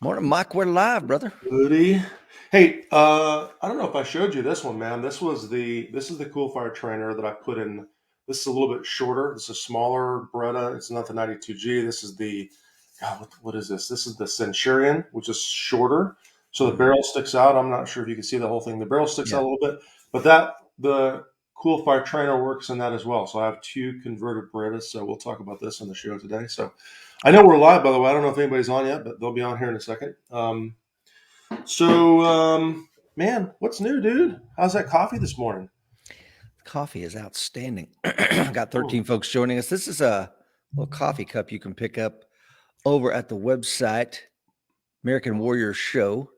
Morning, Mike. We're live, brother. Woody. Hey, I don't know if I showed you this one, man. This is the Coolfire trainer that I put in. This is a little bit shorter. This is a smaller Beretta. It's not the 92G. This is the God, what is this? This is the Centurion, which is shorter. So the Hmm. barrel sticks out. I'm not sure if you can see the whole thing. The barrel sticks out Yeah. a little bit, but the Coolfire trainer works in that as well. So I have two converted Berettas. So we'll talk about this on the show today. So I know we're live, by the way. I don't know if anybody's on yet, but they'll be on here in a second. Man, what's new, dude? How's that coffee this morning? Coffee is outstanding. I got Hmm. 13 folks joining us. This is a little coffee cup you can pick up over at the website, American Warrior Show,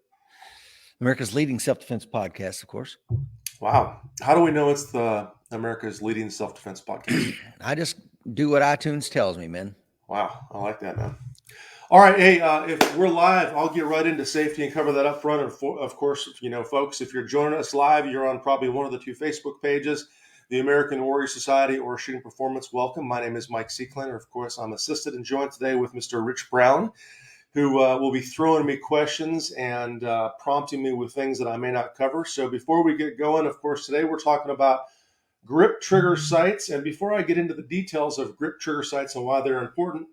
America's leading self defense podcast, of course. Wow. How do we know it's the America's leading self-defense podcast? I just do what iTunes tells me, man. Wow, I like that, man. All right, hey, if we're live, I'll get right into safety and cover that up front. And of course, folks, if you're joining us live, you're on probably one of the two Facebook pages, the American Warrior Society or Shooting Performance. Welcome. My name is Mike Seeklander. Of course, I'm assisted and joined today with Mr. Rich Brown, who will be throwing me questions and prompting me with things that I may not cover. So before we get going, of course, today we're talking about grip trigger sights. And before I get into the details of grip trigger sights and why they're important,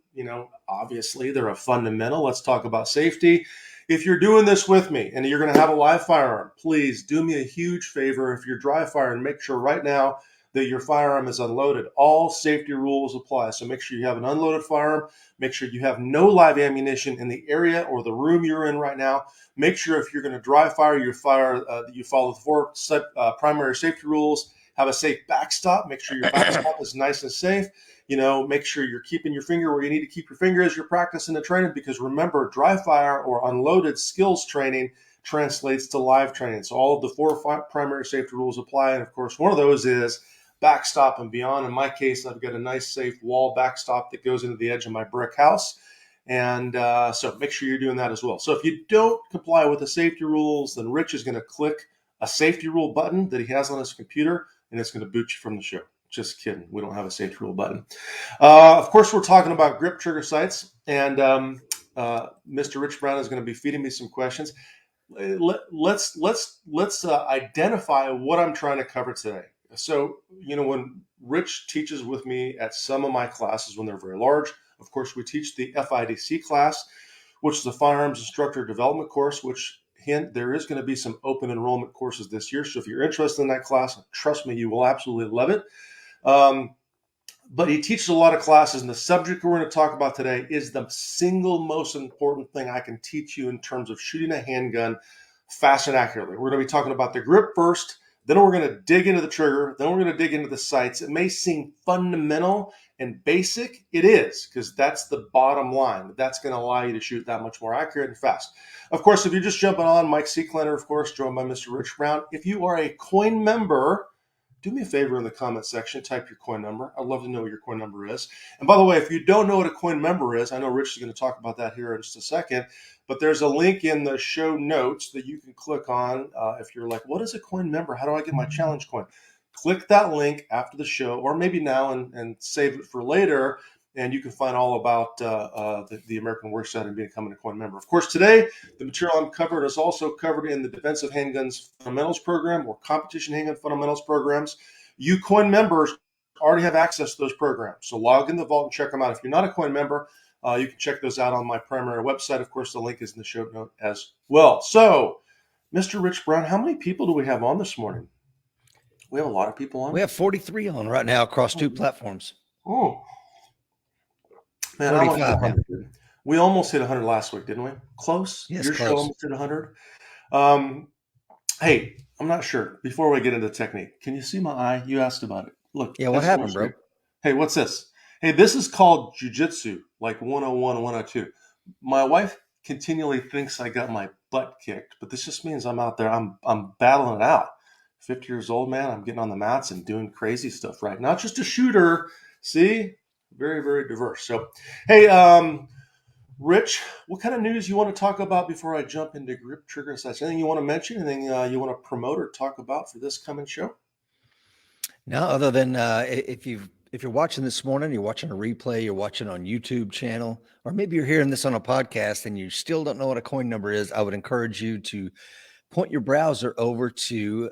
obviously they're a fundamental. Let's talk about safety. If you're doing this with me and you're going to have a live firearm, please do me a huge favor. If you're dry firing, make sure right now that your firearm is unloaded. All safety rules apply. So make sure you have an unloaded firearm. Make sure you have no live ammunition in the area or the room you're in right now. Make sure if you're going to dry fire, you follow the four primary safety rules. Have a safe backstop. Make sure your backstop is nice and safe. Make sure you're keeping your finger where you need to keep your finger as you're practicing the training, because remember, dry fire or unloaded skills training translates to live training. So all of the four primary safety rules apply. And of course, one of those is backstop and beyond. In my case, I've got a nice safe wall backstop that goes into the edge of my brick house. And so make sure you're doing that as well. So if you don't comply with the safety rules, then Rich is going to click a safety rule button that he has on his computer, and it's going to boot you from the show. Just kidding. We don't have a safety rule button. Of course, we're talking about grip trigger sights, and Mr. Rich Brown is going to be feeding me some questions. Let's identify what I'm trying to cover today. So, when Rich teaches with me at some of my classes when they're very large, of course, we teach the FIDC class, which is the Firearms Instructor Development course, which hint, there is going to be some open enrollment courses this year. So if you're interested in that class, trust me, you will absolutely love it. But he teaches a lot of classes, and the subject we're going to talk about today is the single most important thing I can teach you in terms of shooting a handgun fast and accurately. We're going to be talking about the grip first, then we're going to dig into the trigger, then we're going to dig into the sights. It may seem fundamental and basic. It is, because that's the bottom line. That's going to allow you to shoot that much more accurate and fast. Of course, if you're just jumping on, Mike Seeklander, of course, joined by Mr. Rich Brown. If you are a coin member, do me a favor in the comment section, type your coin number. I'd love to know what your coin number is. And by the way, if you don't know what a coin member is, I know Rich is going to talk about that here in just a second, but there's a link in the show notes that you can click on. If you're like, what is a coin member? How do I get my challenge coin? Click that link after the show, or maybe now, and save it for later. And you can find all about the American Warrior Society and becoming a coin member. Of course, today, the material I'm covering is also covered in the Defensive Handguns Fundamentals program or Competition Handgun Fundamentals programs. You coin members already have access to those programs. So log in the vault and check them out. If you're not a coin member, you can check those out on my primary website. Of course, the link is in the show note as well. So, Mr. Rich Brown, how many people do we have on this morning? We have a lot of people on. We have 43 on right now across two platforms. Oh, man, I want to hit 45 now. 100. Dude. We almost hit 100 last week, didn't we? Close. Yes, Your show close. almost hit 100. Um, Hey, I'm not sure. Before we get into technique, can you see my eye? You asked about it. Look, Yeah, what that's so happened, bro? sweet. Hey, what's this? Hey, this is called jujitsu, like 101, 102. My wife continually thinks I got my butt kicked, but this just means I'm out there. I'm battling it out. 50 years old, man. I'm getting on the mats and doing crazy stuff, right? Not just a shooter. See, very, very diverse. So, hey, Rich, what kind of news you want to talk about before I jump into grip trigger and such? Anything you want to mention? Anything you want to promote or talk about for this coming show? No, other than if you've if you're watching this morning, you're watching a replay, you're watching on YouTube channel, or maybe you're hearing this on a podcast and you still don't know what a coin number is, I would encourage you to point your browser over to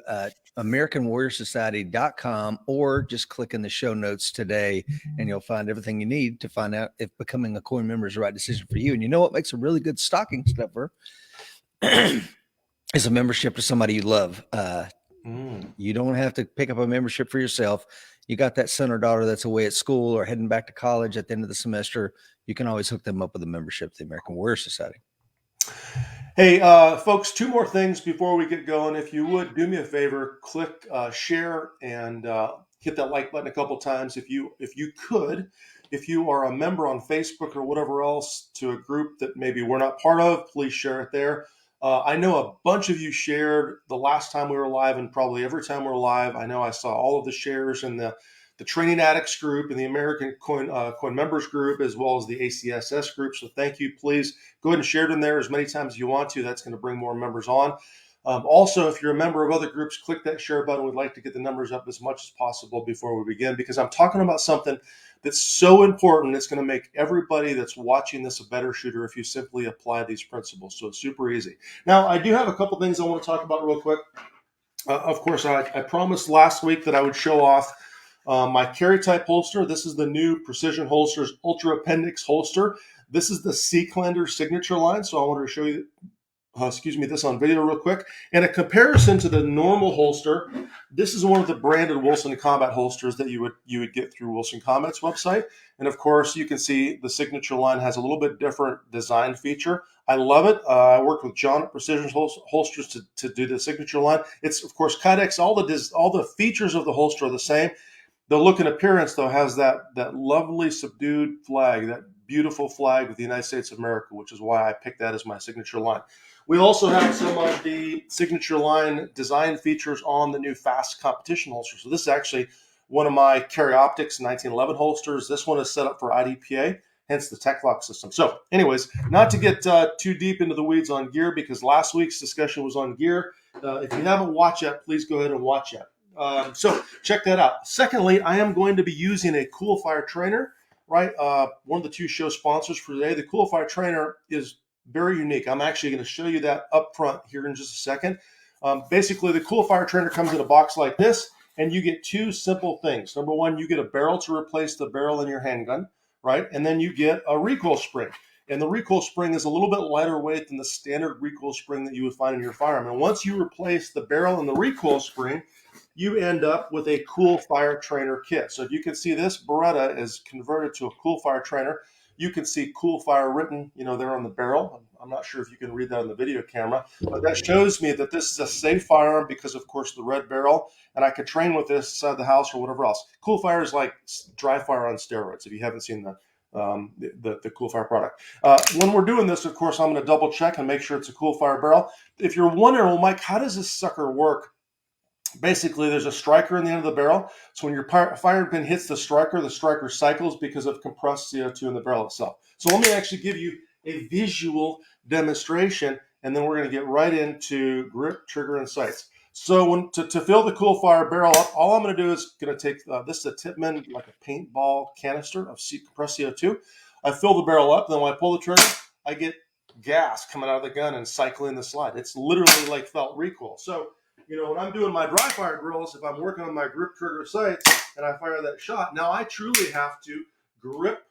AmericanWarriorSociety.com or just click in the show notes today and you'll find everything you need to find out if becoming a coin member is the right decision for you. And you know what makes a really good stocking stuffer is a membership to somebody you love. You don't have to pick up a membership for yourself. You got that son or daughter that's away at school or heading back to college at the end of the semester. You can always hook them up with a membership to the American Warrior Society. Hey, folks, 2 more things before we get going. If you would do me a favor, click share and hit that like button a couple times. If you could, if you are a member on Facebook or whatever else to a group that maybe we're not part of, please share it there. I know a bunch of you shared the last time we were live and probably every time we're live. I know I saw all of the shares in the Training Addicts group and the American Coin Members group, as well as the ACSS group. So thank you. Please go ahead and share it in there as many times as you want to. That's going to bring more members on. Also, if you're a member of other groups, click that share button. We'd like to get the numbers up as much as possible before we begin, because I'm talking about something that's so important. It's going to make everybody that's watching this a better shooter if you simply apply these principles. So it's super easy. Now, I do have a couple things I want to talk about real quick. Of course, I promised last week that I would show off my carry type holster. This is the new Precision Holsters Ultra Appendix holster. This is the Seeklander signature line. So I wanted to show you, this on video real quick. And a comparison to the normal holster. This is one of the branded Wilson Combat holsters that you would get through Wilson Combat's website. And of course, you can see the signature line has a little bit different design feature. I love it. I worked with John at Precision Holsters to do the signature line. It's of course Kydex. All the features of the holster are the same. The look and appearance, though, has that lovely subdued flag, that beautiful flag with the United States of America, which is why I picked that as my signature line. We also have some of the signature line design features on the new fast competition holster. So this is actually one of my Carry Optics 1911 holsters. This one is set up for IDPA, hence the Tech Lock system. So anyways, not to get too deep into the weeds on gear, because last week's discussion was on gear. If you haven't watched that, please go ahead and watch that. So check that out. Secondly, I am going to be using a Coolfire trainer, right? One of the 2 show sponsors for today. The Coolfire trainer is very unique. I'm actually going to show you that up front here in just a second. Basically, the Coolfire trainer comes in a box like this, and you get 2 simple things. Number 1, you get a barrel to replace the barrel in your handgun, right? And then you get a recoil spring. And the recoil spring is a little bit lighter weight than the standard recoil spring that you would find in your firearm. And once you replace the barrel and the recoil spring, you end up with a Coolfire trainer kit. So if you can see, this Beretta is converted to a Coolfire trainer. You can see Coolfire written, there on the barrel. I'm not sure if you can read that on the video camera, but that shows me that this is a safe firearm because, of course, the red barrel, and I could train with this inside the house or whatever else. Coolfire is like dry fire on steroids, if you haven't seen the Coolfire product. When we're doing this, of course, I'm going to double check and make sure it's a Coolfire barrel. If you're wondering, well, Mike, how does this sucker work? Basically, there's a striker in the end of the barrel. So when your firing pin hits the striker cycles because of compressed CO2 in the barrel itself. So let me actually give you a visual demonstration, and then we're going to get right into grip, trigger, and sights. So to fill the Coolfire barrel up, all I'm going to do is going to take, this is a Tipman, like a paintball canister of compressed CO2. I fill the barrel up, then when I pull the trigger, I get gas coming out of the gun and cycling the slide. It's literally like felt recoil. So when I'm doing my dry fire drills, if I'm working on my grip, trigger, sights, and I fire that shot, now I truly have to grip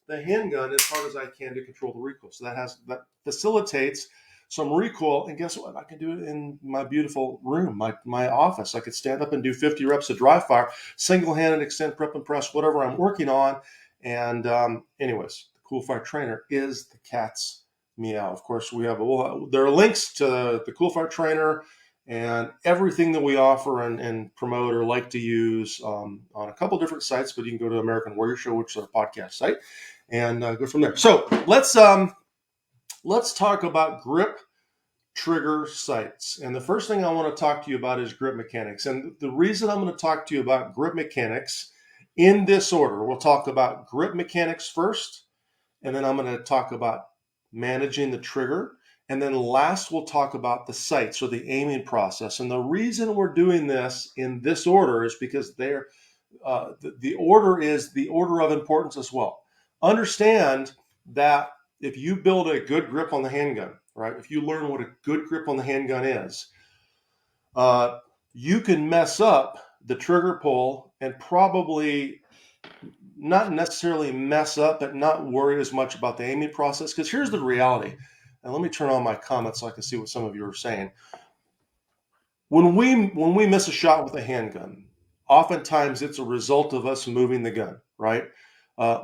the handgun as hard as I can to control the recoil. So that facilitates some recoil. And guess what? I can do it in my beautiful room, my office. I could stand up and do 50 reps of dry fire, single-handed, extend, prep, and press, whatever I'm working on. And anyways, the Coolfire trainer is the cat's meow. Of course, there are links to the Coolfire trainer and everything that we offer and promote or like to use on a couple different sites, but you can go to American Warrior Show, which is our podcast site, and go from there. So let's talk about grip, trigger, sights. And the first thing I want to talk to you about is grip mechanics. And the reason I'm going to talk to you about grip mechanics in this order, we'll talk about grip mechanics first, and then I'm going to talk about managing the trigger. And then last, we'll talk about the sights or the aiming process. And the reason we're doing this in this order is because the order is the order of importance as well. Understand that if you build a good grip on the handgun, right? If you learn what a good grip on the handgun is, you can mess up the trigger pull and probably not necessarily mess up, but not worry as much about the aiming process. Because here's the reality. And let me turn on my comments so I can see what some of you are saying. When we miss a shot with a handgun, oftentimes it's a result of us moving the gun, right?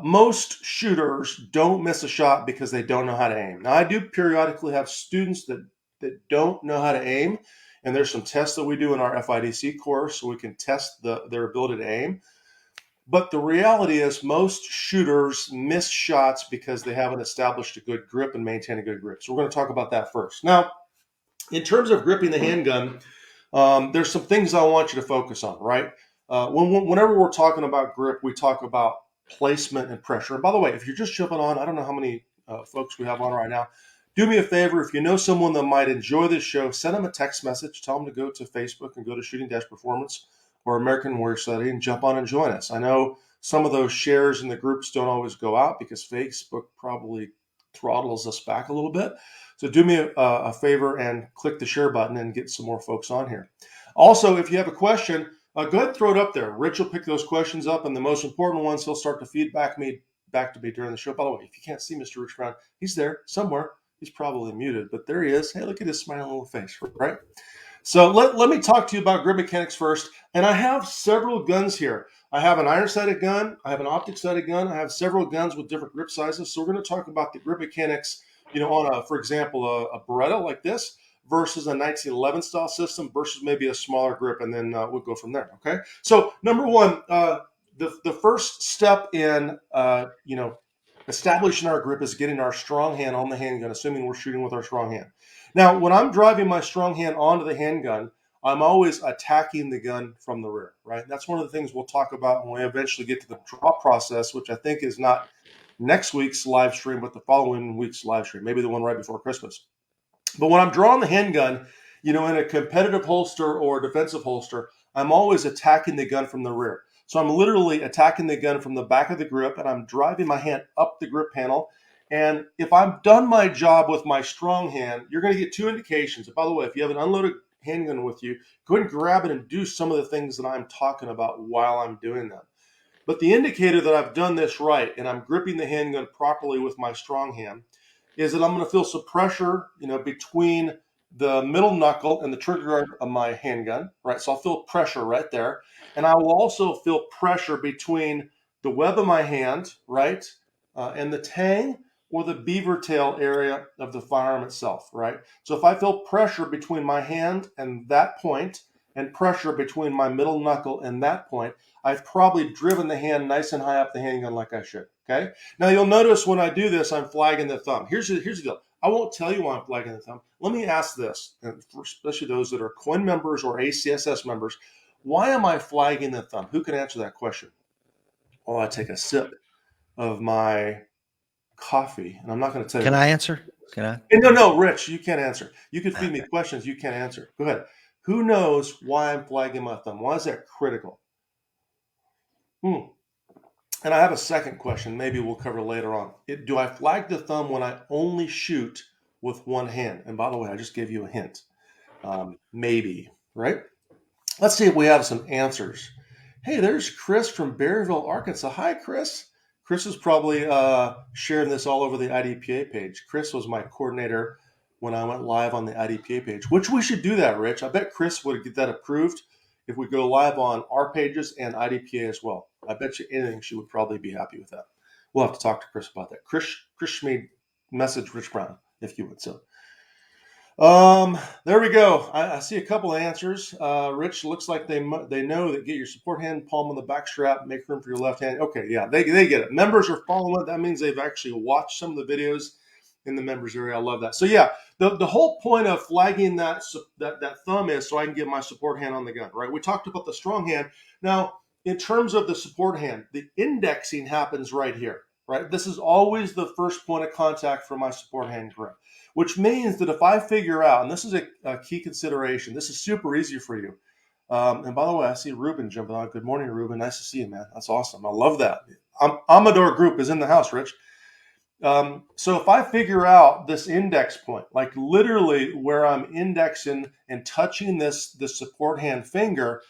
Most shooters don't miss a shot because they don't know how to aim. Now, I do periodically have students that don't know how to aim, and there's some tests that we do in our FIDC course so we can test their ability to aim. But the reality is most shooters miss shots because they haven't established a good grip and maintain a good grip. So we're going to talk about that first. Now, in terms of gripping the handgun, there's some things I want you to focus on, right? Whenever we're talking about grip, we talk about placement and pressure. And by the way, if you're just jumping on, I don't know how many folks we have on right now. Do me a favor, if you know someone that might enjoy this show, send them a text message. Tell them to go to Facebook and go to Shooting Dash Performance or American Warrior Study and jump on and join us. I know some of those shares in the groups don't always go out because Facebook probably throttles us back a little bit. So do me a favor and click the share button and get some more folks on here. Also, if you have a question, go ahead and throw it up there. Rich will pick those questions up, and the most important ones he'll start to feed back to me during the show. By the way, if you can't see Mr. Rich Brown, he's there somewhere. He's probably muted, but there he is. Hey, look at his smiling little face, right? So let me talk to you about grip mechanics first. And I have several guns here. I have an iron-sighted gun. I have an optic-sighted gun. I have several guns with different grip sizes. So we're going to talk about the grip mechanics, on for example, a Beretta like this versus a 1911 style system versus maybe a smaller grip, and then we'll go from there. Okay. So number one, the first step in establishing our grip is getting our strong hand on the handgun, assuming we're shooting with our strong hand. Now, when I'm driving my strong hand onto the handgun, I'm always attacking the gun from the rear, right? That's one of the things we'll talk about when we eventually get to the draw process, which I think is not next week's live stream, but the following week's live stream, maybe the one right before Christmas. But when I'm drawing the handgun, in a competitive holster or a defensive holster, I'm always attacking the gun from the rear. So I'm literally attacking the gun from the back of the grip, and I'm driving my hand up the grip panel. And if I've done my job with my strong hand, you're going to get two indications. And by the way, if you have an unloaded handgun with you, go ahead and grab it and do some of the things that I'm talking about while I'm doing them. But the indicator that I've done this right and I'm gripping the handgun properly with my strong hand is that I'm going to feel some pressure, between the middle knuckle and the trigger guard of my handgun, right? So I'll feel pressure right there. And I will also feel pressure between the web of my hand, right, and the tang or the beaver tail area of the firearm itself, right? So if I feel pressure between my hand and that point and pressure between my middle knuckle and that point, I've probably driven the hand nice and high up the handgun like I should, okay? Now you'll notice when I do this, I'm flagging the thumb. Here's the deal. I won't tell you why I'm flagging the thumb. Let me ask this, and especially those that are COIN members or ACSS members, why am I flagging the thumb? Who can answer that question? Well, I take a sip of my coffee, and I'm not going to tell you. Can I answer? Can I? No, Rich, you can't answer. You can feed me questions you can't answer. Go ahead. Who knows why I'm flagging my thumb? Why is that critical? And I have a second question. Maybe we'll cover later on. Do I flag the thumb when I only shoot with one hand? And by the way, I just gave you a hint. Maybe, right? Let's see if we have some answers. Hey, there's Chris from Berryville, Arkansas. Hi, Chris. Chris is probably sharing this all over the IDPA page. Chris was my coordinator when I went live on the IDPA page, which we should do that, Rich. I bet Chris would get that approved if we go live on our pages and IDPA as well. I bet you anything she would probably be happy with that. We'll have to talk to Chris about that. Chris Schmid, message Rich Brown, if you would. So there we go. I see a couple of answers. Rich, looks like they know that get your support hand, palm on the back strap, make room for your left hand. Okay, yeah, they get it. Members are following it. That means they've actually watched some of the videos in the members area. I love that. So yeah, the whole point of flagging that thumb is so I can get my support hand on the gun, right? We talked about the strong hand. Now, in terms of the support hand, the indexing happens right here, right? This is always the first point of contact for my support hand grip, which means that if I figure out, and this is a key consideration, this is super easy for you. And by the way, I see Ruben jumping on. Good morning, Ruben. Nice to see you, man. That's awesome. I love that. Amador Group is in the house, Rich. So if I figure out this index point, like literally where I'm indexing and touching this support hand finger,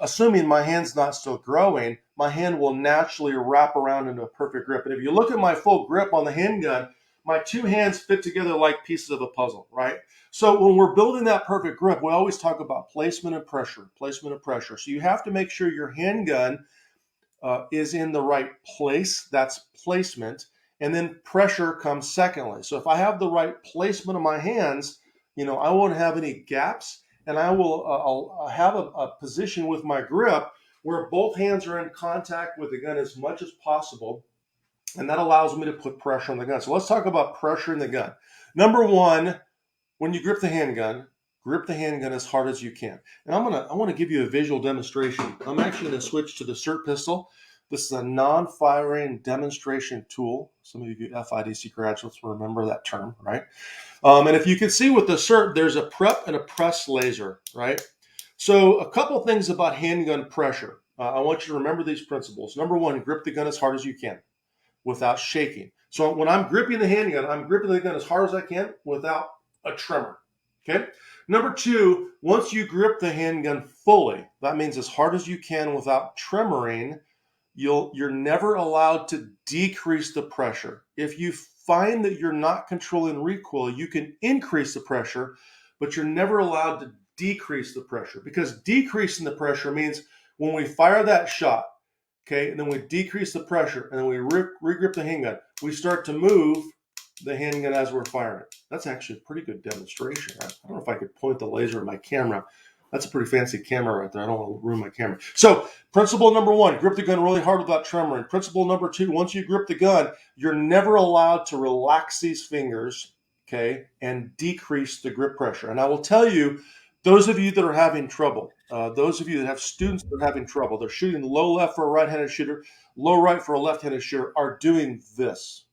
assuming my hand's not still growing, my hand will naturally wrap around into a perfect grip. And if you look at my full grip on the handgun, my two hands fit together like pieces of a puzzle, right? So when we're building that perfect grip, we always talk about placement and pressure, placement and pressure. So you have to make sure your handgun is in the right place. That's placement. And then pressure comes secondly. So if I have the right placement of my hands, I won't have any gaps, and I'll have a position with my grip where both hands are in contact with the gun as much as possible. And that allows me to put pressure on the gun. So let's talk about pressure in the gun. Number one, when you grip the handgun as hard as you can. And I want to give you a visual demonstration. I'm actually going to switch to the SIRT pistol. This is a non-firing demonstration tool. Some of you FIDC graduates will remember that term, right? And if you can see with the SIRT, there's a prep and a press laser, right? So a couple things about handgun pressure. I want you to remember these principles. Number one, grip the gun as hard as you can without shaking. So when I'm gripping the handgun, I'm gripping the gun as hard as I can without a tremor. Okay. Number two, once you grip the handgun fully, that means as hard as you can without tremoring, you're never allowed to decrease the pressure. If you find that you're not controlling recoil, you can increase the pressure, but you're never allowed to decrease the pressure, because decreasing the pressure means when we fire that shot, okay, and then we decrease the pressure and then we regrip the handgun, we start to move the handgun as we're firing. That's actually a pretty good demonstration. I don't know if I could point the laser at my camera. That's a pretty fancy camera right there. I don't want to ruin my camera. So principle number one, grip the gun really hard without tremoring. Principle number two, once you grip the gun, you're never allowed to relax these fingers, okay, and decrease the grip pressure. And I will tell you, those of you that are having trouble, those of you that have students that are having trouble, they're shooting low left for a right-handed shooter, low right for a left-handed shooter, are doing this.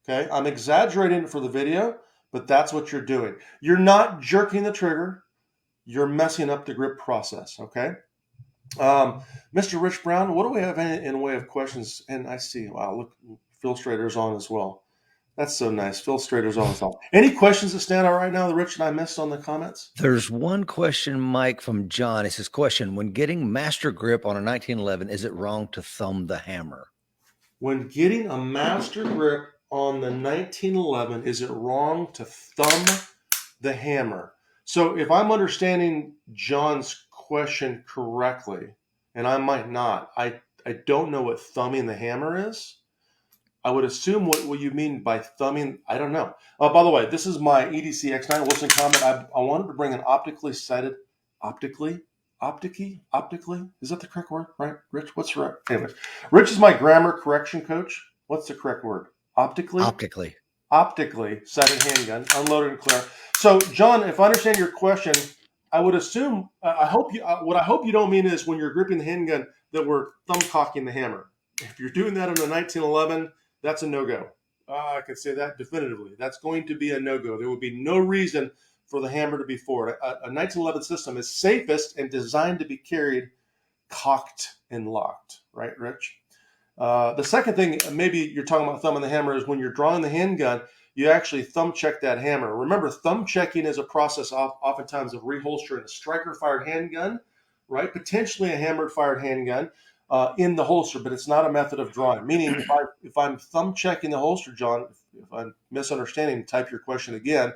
Okay, I'm exaggerating for the video, but that's what you're doing. You're not jerking the trigger. You're messing up the grip process, okay? Mr. Rich Brown, what do we have in the way of questions? And I see, wow, look, Phil Strader's on as well. That's so nice. Phil Strader's on as well. Any questions that stand out right now that Rich and I missed on the comments? There's one question, Mike, from John. It says, question, when getting master grip on a 1911, is it wrong to thumb the hammer? When getting a master grip on the 1911, is it wrong to thumb the hammer? So if I'm understanding John's question correctly, and I might not, I don't know what thumbing the hammer is. I would assume what you mean by thumbing, I don't know. By the way, this is my EDC X9 Wilson comment. I wanted to bring an optically, is that the correct word, right? Rich, what's right? Anyway, Rich is my grammar correction coach. What's the correct word? Optically sighted handgun, unloaded and clear. So, John, if I understand your question, I would assume, what I hope you don't mean is when you're gripping the handgun that we're thumb cocking the hammer. If you're doing that in a 1911, that's a no-go. I can say that definitively. That's going to be a no-go. There would be no reason for the hammer to be forward. A 1911 system is safest and designed to be carried cocked and locked, right, Rich? The second thing, maybe you're talking about thumbing the hammer, is when you're drawing the handgun, you actually thumb check that hammer. Remember, thumb checking is a process oftentimes of reholstering a striker-fired handgun, right? Potentially a hammered-fired handgun in the holster, but it's not a method of drawing. Meaning, if I'm thumb checking the holster, John, if I'm misunderstanding, type your question again.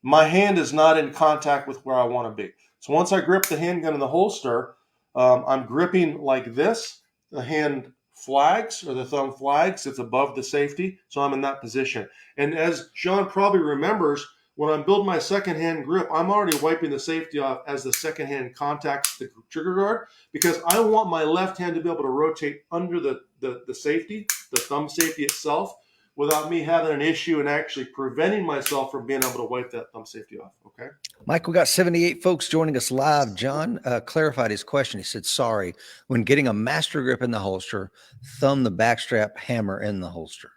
My hand is not in contact with where I want to be. So once I grip the handgun in the holster, I'm gripping like this. The hand flags, or the thumb flags, it's above the safety, so I'm in that position. And as John probably remembers, when I'm building my second hand grip, I'm already wiping the safety off as the second hand contacts the trigger guard, because I want my left hand to be able to rotate under the safety, the thumb safety itself, without me having an issue and actually preventing myself from being able to wipe that thumb safety off, okay? Mike, we got 78 folks joining us live. John clarified his question. He said, sorry, when getting a master grip in the holster, thumb the backstrap hammer in the holster.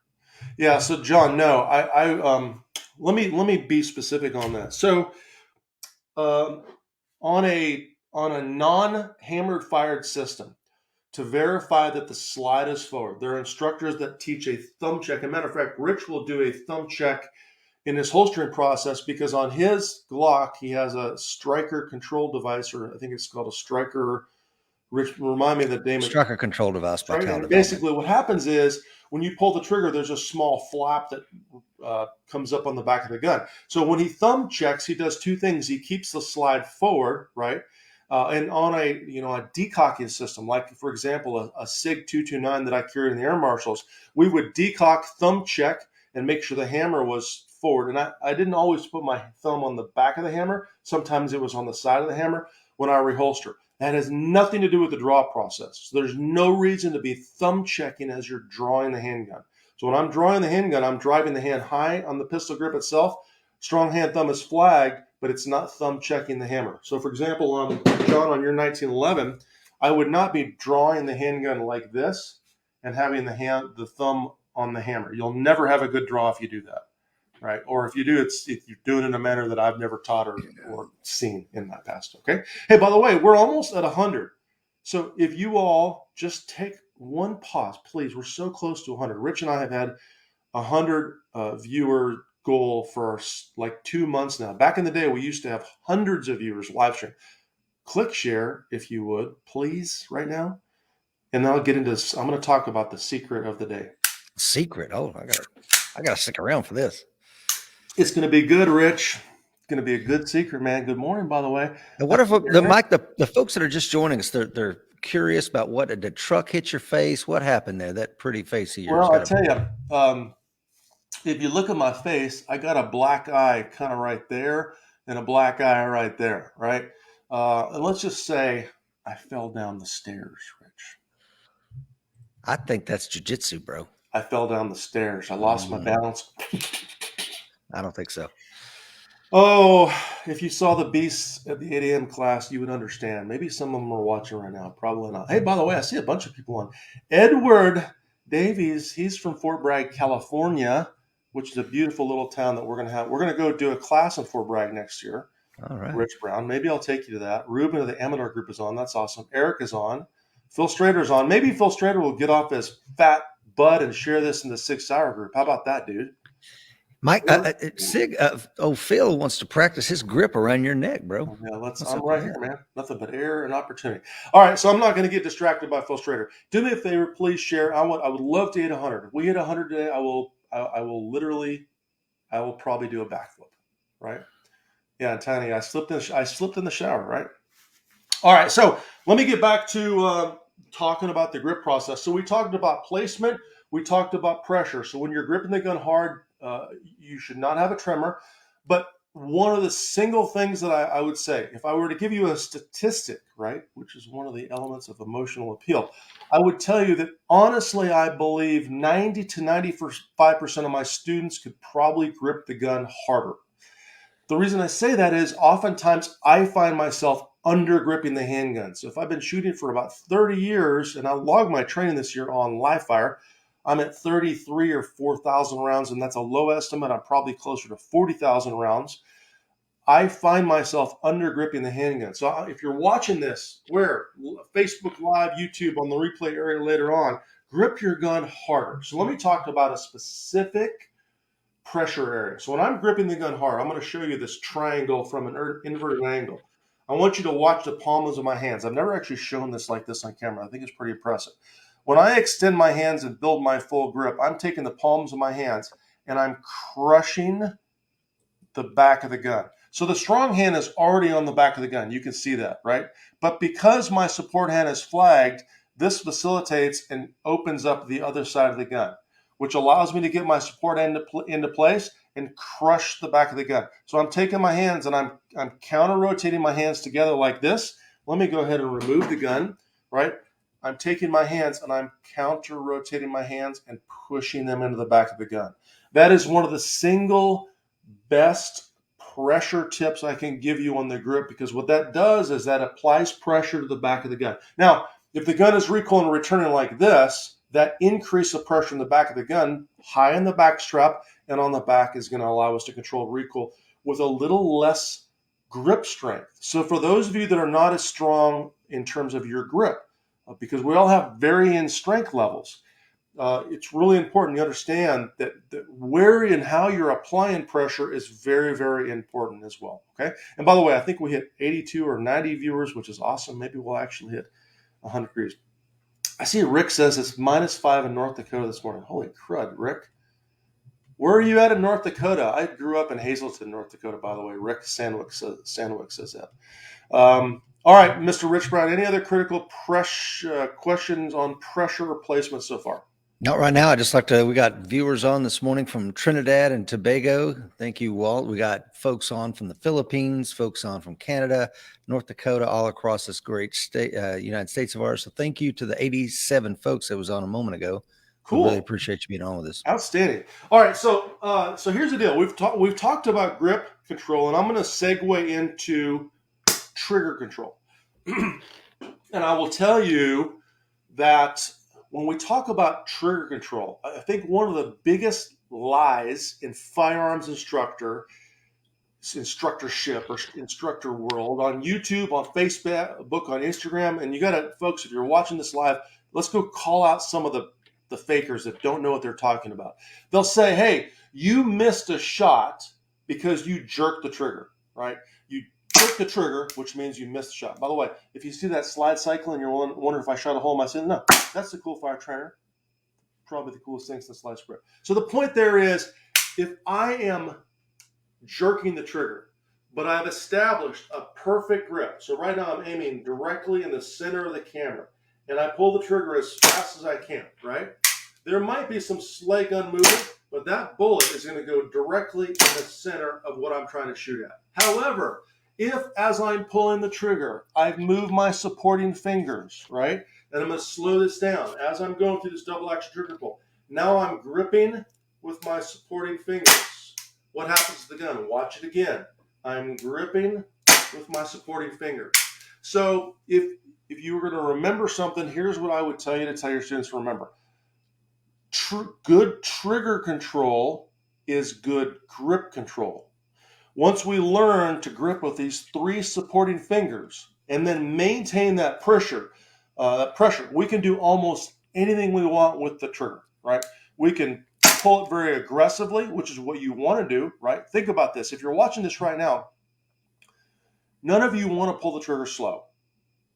Yeah, so John, no, let me be specific on that. So on a on a non-hammered fired system to verify that the slide is forward. There are instructors that teach a thumb check. As a matter of fact, Rich will do a thumb check in his holstering process because on his Glock, he has a striker control device, or I think it's called a striker. Rich, remind me of the name. Striker control device by Cal Development. Basically, what happens is when you pull the trigger, there's a small flap that comes up on the back of the gun. So when he thumb checks, he does two things. He keeps the slide forward, right? And on a decocking system, like for example, a SIG 229 that I carried in the Air Marshals, we would decock, thumb check, and make sure the hammer was forward. And I didn't always put my thumb on the back of the hammer. Sometimes it was on the side of the hammer when I reholster. That has nothing to do with the draw process. So there's no reason to be thumb checking as you're drawing the handgun. So when I'm drawing the handgun, I'm driving the hand high on the pistol grip itself. Strong hand thumb is flagged, but it's not thumb checking the hammer. So for example, John, on your 1911, I would not be drawing the handgun like this and having the thumb on the hammer. You'll never have a good draw if you do that, right? Or if you do, you're doing it in a manner that I've never taught or seen in my past, okay? Hey, by the way, we're almost at 100. So if you all just take one pause, please. We're so close to 100. Rich and I have had 100 viewer goal for like 2 months now. Back in the day, we used to have hundreds of viewers live stream. Click share if you would, please, right now. And then I'll get into this. I'm going to talk about the secret of the day. Secret? Oh, I gotta stick around for this. It's going to be good, Rich. It's going to be a good secret, man. Good morning, by the way. And what if the folks that are just joining us, they're curious about what did the truck hit your face? What happened there? That pretty face of yours. Well, I'll tell you, if you look at my face, I got a black eye kind of right there and a black eye right there, right? And let's just say I fell down the stairs, Rich. I think that's jiu-jitsu, bro. I fell down the stairs. I lost my balance. I don't think so. Oh, if you saw the beasts at the 8 a.m. class, you would understand. Maybe some of them are watching right now. Probably not. Hey, by the way, I see a bunch of people on. Edward Davies, he's from Fort Bragg, California, which is a beautiful little town that we're going to have. We're going to go do a class in Fort Bragg next year. All right. Rich Brown. Maybe I'll take you to that. Ruben of the Amador Group is on. That's awesome. Eric is on. Phil Strader's on. Maybe Phil Strader will get off his fat butt and share this in the 6 Hour group. How about that, dude? Mike, Phil wants to practice his grip around your neck, bro. Yeah, I'm right here, man. Nothing but air and opportunity. All right, so I'm not going to get distracted by Phil Strader. Do me a favor, please share. I would love to hit 100. If we hit 100 today, I will probably do a backflip, right? Yeah, Tiny, I slipped in the shower, right? All right, so let me get back to talking about the grip process. So we talked about placement. We talked about pressure. So when you're gripping the gun hard, you should not have a tremor. But one of the single things that I would say, if I were to give you a statistic, right, which is one of the elements of emotional appeal, I would tell you that honestly, I believe 90 to 95% of my students could probably grip the gun harder. The reason I say that is oftentimes I find myself under gripping the handgun. So if I've been shooting for about 30 years and I log my training this year on live fire, I'm at 33 or 4,000 rounds, and that's a low estimate. I'm probably closer to 40,000 rounds. I find myself under gripping the handgun. So if you're watching this, Facebook Live, YouTube, on the replay area later on, grip your gun harder. So let me talk about a specific pressure area. So when I'm gripping the gun hard, I'm going to show you this triangle from an inverted angle. I want you to watch the palms of my hands. I've never actually shown this like this on camera. I think it's pretty impressive. When I extend my hands and build my full grip, I'm taking the palms of my hands and I'm crushing the back of the gun. So the strong hand is already on the back of the gun. You can see that, right? But because my support hand is flagged, this facilitates and opens up the other side of the gun, which allows me to get my support hand into place and crush the back of the gun. So I'm taking my hands and I'm counter-rotating my hands together like this. Let me go ahead and remove the gun, right? I'm taking my hands and I'm counter-rotating my hands and pushing them into the back of the gun. That is one of the single best pressure tips I can give you on the grip, because what that does is that applies pressure to the back of the gun. Now, if the gun is recoiling and returning like this, that increase of pressure in the back of the gun, high in the back strap and on the back, is going to allow us to control recoil with a little less grip strength. So for those of you that are not as strong in terms of your grip, because we all have varying strength levels, it's really important you understand that where and how you're applying pressure is very, very important as well. Okay. And by the way, I think we hit 82 or 90 viewers, which is awesome. Maybe we'll actually hit 100 degrees. I see Rick says it's -5 in North Dakota this morning. Holy crud, Rick. Where are you at in North Dakota? I grew up in Hazleton, North Dakota, by the way. Rick Sandwick says that. All right, Mr. Rich Brown, any other critical questions on pressure replacement so far? Not right now. I just like to, we got viewers on this morning from Trinidad and Tobago. Thank you, Walt. We got folks on from the Philippines, folks on from Canada, North Dakota, all across this great state, United States of ours. So thank you to the 87 folks that was on a moment ago. Cool. We really appreciate you being on with us. Outstanding. All right, so here's the deal. We've talked about grip control, and I'm going to segue into trigger control. And I will tell you that when we talk about trigger control, I think one of the biggest lies in firearms instructorship or instructor world on YouTube, on Facebook, on Instagram, and you got to, folks, if you're watching this live, let's go call out some of the fakers that don't know what they're talking about. They'll say, hey, you missed a shot because you jerked the trigger, right? You jerked the trigger, which means you missed the shot. By the way, if you see that slide cycle and you're wondering if I shot a hole, I said, no, that's the Coolfire trainer. Probably the coolest thing since sliced bread. So the point there is, if I am jerking the trigger, but I've established a perfect grip. So right now I'm aiming directly in the center of the camera, and I pull the trigger as fast as I can, right? There might be some slay gun movement, but that bullet is going to go directly in the center of what I'm trying to shoot at. However, if as I'm pulling the trigger, I've moved my supporting fingers, right? And I'm going to slow this down as I'm going through this double action trigger pull. Now I'm gripping with my supporting fingers. What happens to the gun? Watch it again. I'm gripping with my supporting finger. So if you were going to remember something, here's what I would tell you to tell your students to remember. Good trigger control is good grip control. Once we learn to grip with these 3 supporting fingers and then maintain that pressure, we can do almost anything we want with the trigger, right? We can pull it very aggressively, which is what you want to do, right? Think about this. If you're watching this right now, none of you want to pull the trigger slow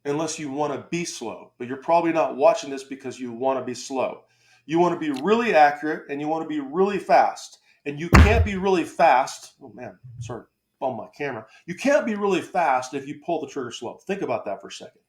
unless you want to be slow, but you're probably not watching this because you want to be slow. You want to be really accurate and you want to be really fast. And you can't be really fast. Oh man, sorry, bummed my camera. You can't be really fast if you pull the trigger slow. Think about that for a second.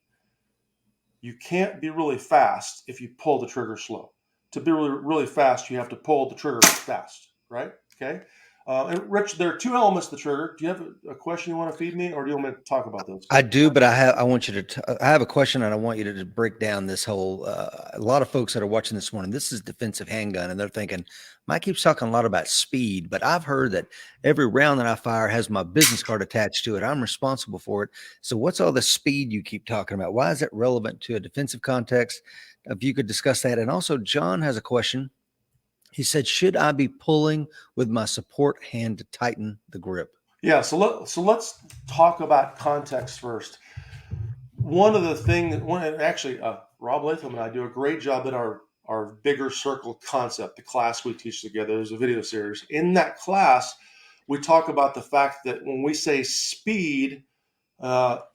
You can't be really fast if you pull the trigger slow. To be really, really fast, you have to pull the trigger fast, right? Okay. And Rich, there are 2 elements to the trigger. Do you have a question you want to feed me, or do you want me to talk about those? I do, but I have a question, and I want you to break down this whole. A lot of folks that are watching this morning, this is defensive handgun, and they're thinking, Mike keeps talking a lot about speed, but I've heard that every round that I fire has my business card attached to it. I'm responsible for it. So what's all the speed you keep talking about? Why is it relevant to a defensive context? If you could discuss that. And also, John has a question. He said, should I be pulling with my support hand to tighten the grip? Yeah, so let's talk about context first. One of the things, Rob Latham and I do a great job at our bigger circle concept, the class we teach together. There's a video series. In that class, we talk about the fact that when we say speed, don't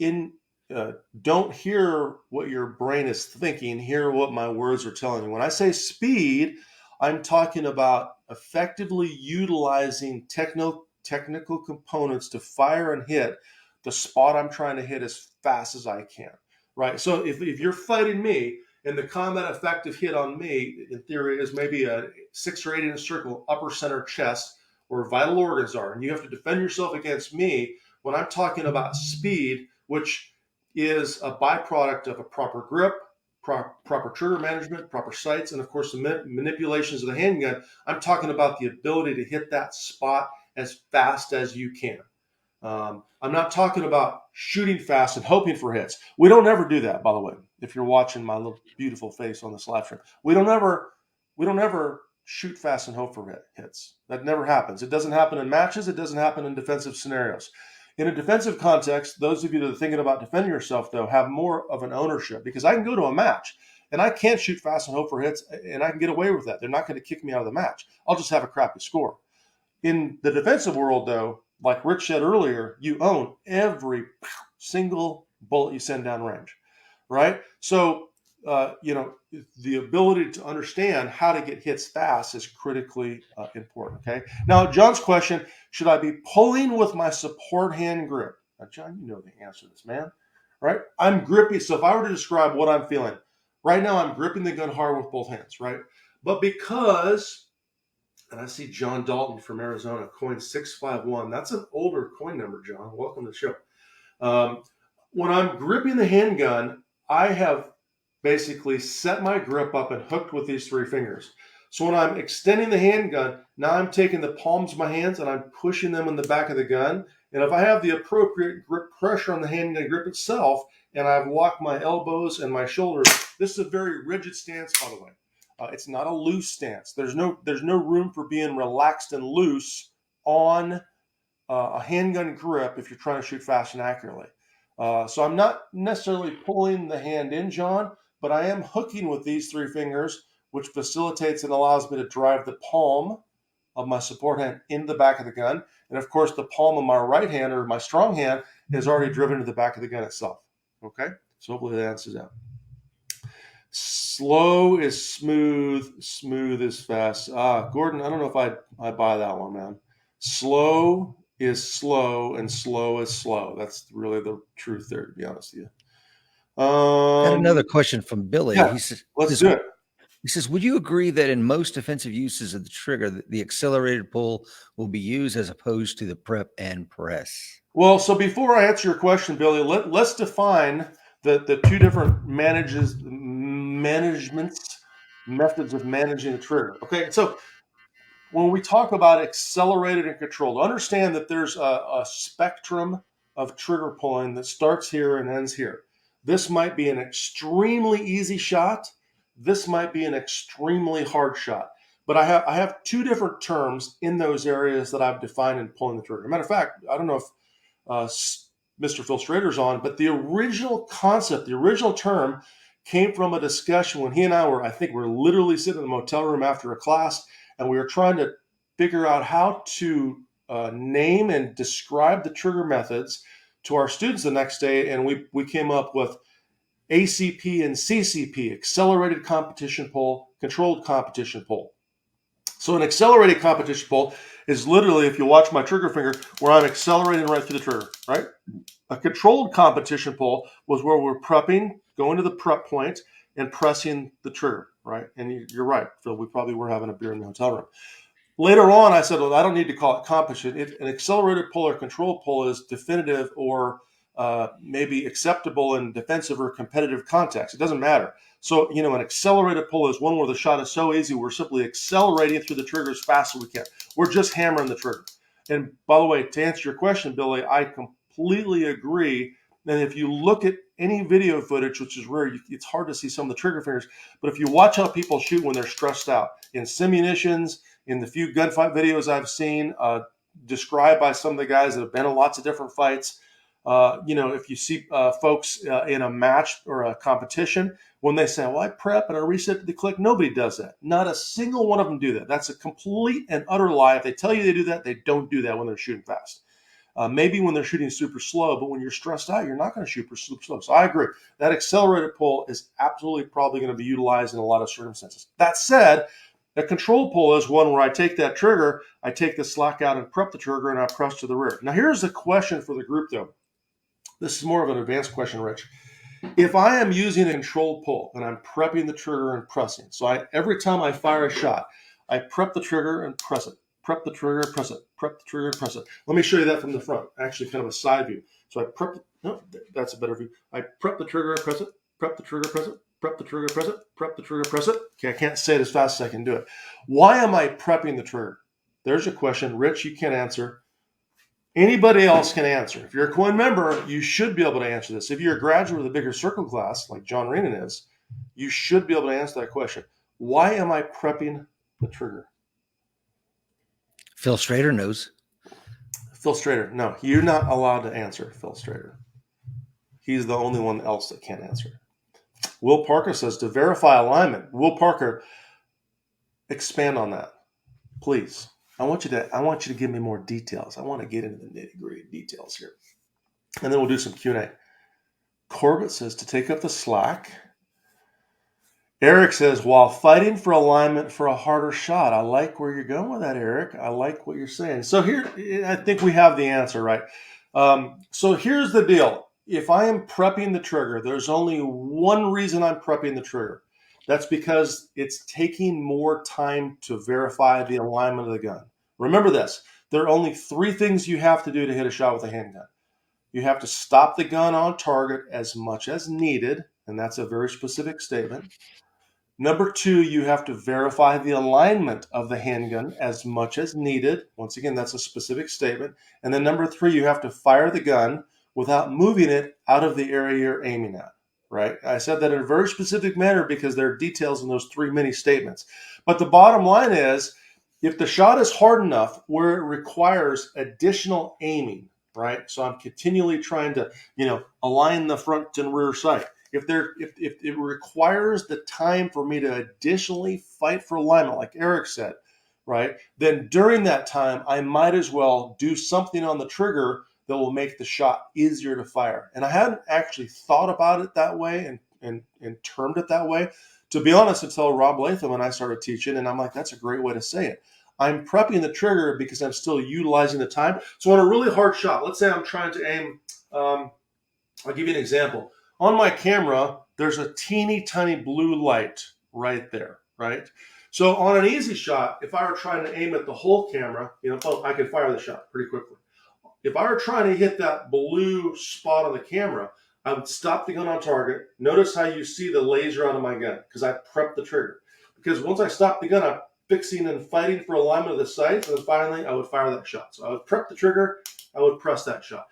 hear what your brain is thinking, hear what my words are telling you. When I say speed, I'm talking about effectively utilizing technical components to fire and hit the spot I'm trying to hit as fast as I can, right? So if you're fighting me and the combat effective hit on me, in theory, is maybe a 6 or 8 inch circle, upper center chest, where vital organs are, and you have to defend yourself against me, when I'm talking about speed, which is a byproduct of a proper grip, proper trigger management, proper sights, and of course the manipulations of the handgun, I'm talking about the ability to hit that spot as fast as you can. I'm not talking about shooting fast and hoping for hits. We don't ever do that, by the way. If you're watching my little beautiful face on this live stream, we don't ever shoot fast and hope for hits. That never happens. It doesn't happen in matches. It doesn't happen in defensive scenarios. In a defensive context, those of you that are thinking about defending yourself, though, have more of an ownership, because I can go to a match and I can't shoot fast and hope for hits, and I can get away with that. They're not going to kick me out of the match. I'll just have a crappy score. In the defensive world, though, like Rich said earlier, you own every single bullet you send down range, right? So, the ability to understand how to get hits fast is critically important, okay? Now, John's question, should I be pulling with my support hand grip? Now, John, you know the answer to this, man, right? I'm grippy. So if I were to describe what I'm feeling, right now I'm gripping the gun hard with both hands, right? But because, and I see John Dalton from Arizona, coin 651. That's an older coin number, John. Welcome to the show. When I'm gripping the handgun, I have basically set my grip up and hooked with these three fingers. So when I'm extending the handgun, now I'm taking the palms of my hands and I'm pushing them in the back of the gun. And if I have the appropriate grip pressure on the handgun grip itself, and I've locked my elbows and my shoulders, this is a very rigid stance, by the way. It's not a loose stance. There's no room for being relaxed and loose on a handgun grip if you're trying to shoot fast and accurately. So I'm not necessarily pulling the hand in, John, but I am hooking with these three fingers, which facilitates and allows me to drive the palm of my support hand into the back of the gun. And of course, the palm of my right hand, or my strong hand, is already driven to the back of the gun itself. Okay? So hopefully that answers that. Slow is smooth, smooth is fast. Gordon, I don't know if I buy that one, man. Slow is slow and slow is slow. That's really the truth there, to be honest with you. Got another question from Billy. Yeah, He says, let's do it. He says, would you agree that in most defensive uses of the trigger, the accelerated pull will be used as opposed to the prep and press? Well, so before I answer your question, Billy, let's define the two different managements methods of managing the trigger. Okay, so when we talk about accelerated and controlled, understand that there's a spectrum of trigger pulling that starts here and ends here. This might be an extremely easy shot. This might be an extremely hard shot. But I have two different terms in those areas that I've defined in pulling the trigger. Matter of fact, I don't know if Mr. Phil Strader's on, but the original concept, the original term came from a discussion when he and I were literally sitting in a motel room after a class, and we were trying to figure out how to name and describe the trigger methods to our students the next day. And we came up with ACP and CCP, accelerated competition pull, controlled competition pull. So an accelerated competition pull is literally, if you watch my trigger finger, where I'm accelerating right through the trigger, right? A controlled competition pull was where we're prepping, going to the prep point, and pressing the trigger, right? And you're right, Phil, we probably were having a beer in the hotel room. Later on, I said, well, I don't need to call it competition. An accelerated pull or controlled pull is definitive or maybe acceptable in defensive or competitive context. It doesn't matter. So, an accelerated pull is one where the shot is so easy, we're simply accelerating through the trigger as fast as we can. We're just hammering the trigger. And by the way, to answer your question, Billy, I completely agree. And if you look at any video footage, which is rare, it's hard to see some of the trigger fingers, but if you watch how people shoot when they're stressed out, in simunitions, in the few gunfight videos I've seen, described by some of the guys that have been in lots of different fights, if you see folks in a match or a competition, when they say, well, I prep and I reset to the click, nobody does that. Not a single one of them do that. That's a complete and utter lie. If they tell you they do that, they don't do that when they're shooting fast. Maybe when they're shooting super slow, but when you're stressed out, you're not going to shoot super slow. So I agree. That accelerated pull is absolutely probably going to be utilized in a lot of circumstances. That said, a control pull is one where I take that trigger, I take the slack out and prep the trigger, and I press to the rear. Now, here's the question for the group, though. This is more of an advanced question, Rich. If I am using a controlled pull and I'm prepping the trigger and pressing, so every time I fire a shot, I prep the trigger and press it, prep the trigger and press it, prep the trigger and press it. Let me show you that from the front, actually kind of a side view. So I prep, that's a better view. I prep the trigger and press it, prep the trigger, press it, prep the trigger, press it, prep the trigger, press it. Okay, I can't say it as fast as I can do it. Why am I prepping the trigger? There's a question, Rich, you can't answer. Anybody else can answer. If you're a coin member, you should be able to answer this. If you're a graduate of the bigger circle class, like John Renan is, you should be able to answer that question. Why am I prepping the trigger? Phil Strader knows. Phil Strader. No, you're not allowed to answer, Phil Strader. He's the only one else that can't answer. Will Parker says, to verify alignment. Will Parker, expand on that, please. I want you to give me more details. I want to get into the nitty-gritty details here. And then we'll do some Q&A. Corbett says, to take up the slack. Eric says, while fighting for alignment for a harder shot. I like where you're going with that, Eric. I like what you're saying. So here, I think we have the answer, right? So here's the deal. If I am prepping the trigger, there's only one reason I'm prepping the trigger. That's because it's taking more time to verify the alignment of the gun. Remember this. There are only 3 things you have to do to hit a shot with a handgun. You have to stop the gun on target as much as needed, and that's a very specific statement. Number 2, you have to verify the alignment of the handgun as much as needed. Once again, that's a specific statement. And then number 3, you have to fire the gun without moving it out of the area you're aiming at, right? I said that in a very specific manner because there are details in those 3 mini statements. But the bottom line is, if the shot is hard enough where it requires additional aiming, right? So I'm continually trying to, align the front and rear sight. If it requires the time for me to additionally fight for alignment, like Eric said, right, then during that time, I might as well do something on the trigger that will make the shot easier to fire. And I hadn't actually thought about it that way and termed it that way, to be honest, until Rob Latham and I started teaching, and I'm like, that's a great way to say it. I'm prepping the trigger because I'm still utilizing the time. So on a really hard shot, let's say I'm trying to aim, I'll give you an example. On my camera, there's a teeny tiny blue light right there, right? So on an easy shot, if I were trying to aim at the whole camera, I could fire the shot pretty quickly. If I were trying to hit that blue spot on the camera, I would stop the gun on target. Notice how you see the laser onto my gun because I prepped the trigger. Because once I stop the gun, I'm fixing and fighting for alignment of the sights, and then finally I would fire that shot. So I would prep the trigger, I would press that shot.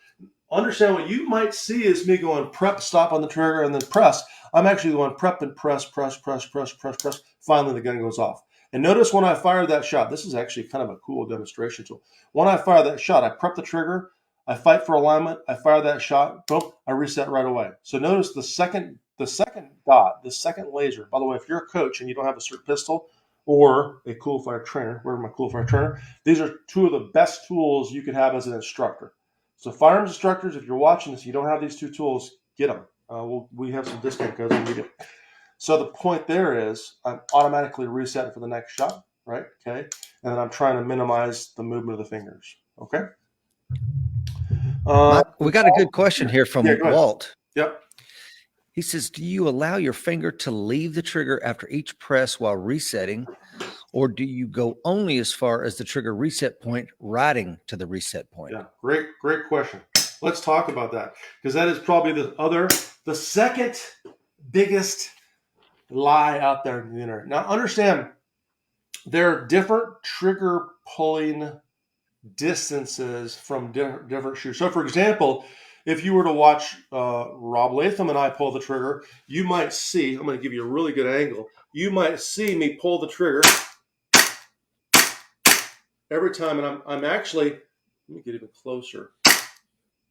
Understand what you might see is me going prep, stop on the trigger, and then press. I'm actually going prep and press. Finally, the gun goes off. And notice when I fire that shot, this is actually kind of a cool demonstration tool. When I fire that shot, I prep the trigger, I fight for alignment, I fire that shot, boom, I reset right away. So notice the second dot, the second laser. By the way, if you're a coach and you don't have a SIRT pistol or a Coolfire trainer, where's my Coolfire trainer? These are 2 of the best tools you could have as an instructor. So firearms instructors, if you're watching this, you don't have these 2 tools, get them. We have some discount codes when we do. So the point there is I'm automatically resetting for the next shot, right? Okay. And then I'm trying to minimize the movement of the fingers. Okay. We got a good question here from Walt. Yep. He says, do you allow your finger to leave the trigger after each press while resetting, or do you go only as far as the trigger reset point, riding to the reset point? Yeah, great question. Let's talk about that, because that is probably the second biggest lie out there in the internet. Now, understand, there are different trigger pulling distances from different shooters. So, for example, if you were to watch Rob Latham and I pull the trigger, you might see, I'm going to give you a really good angle, you might see me pull the trigger every time, and I'm actually, let me get even closer.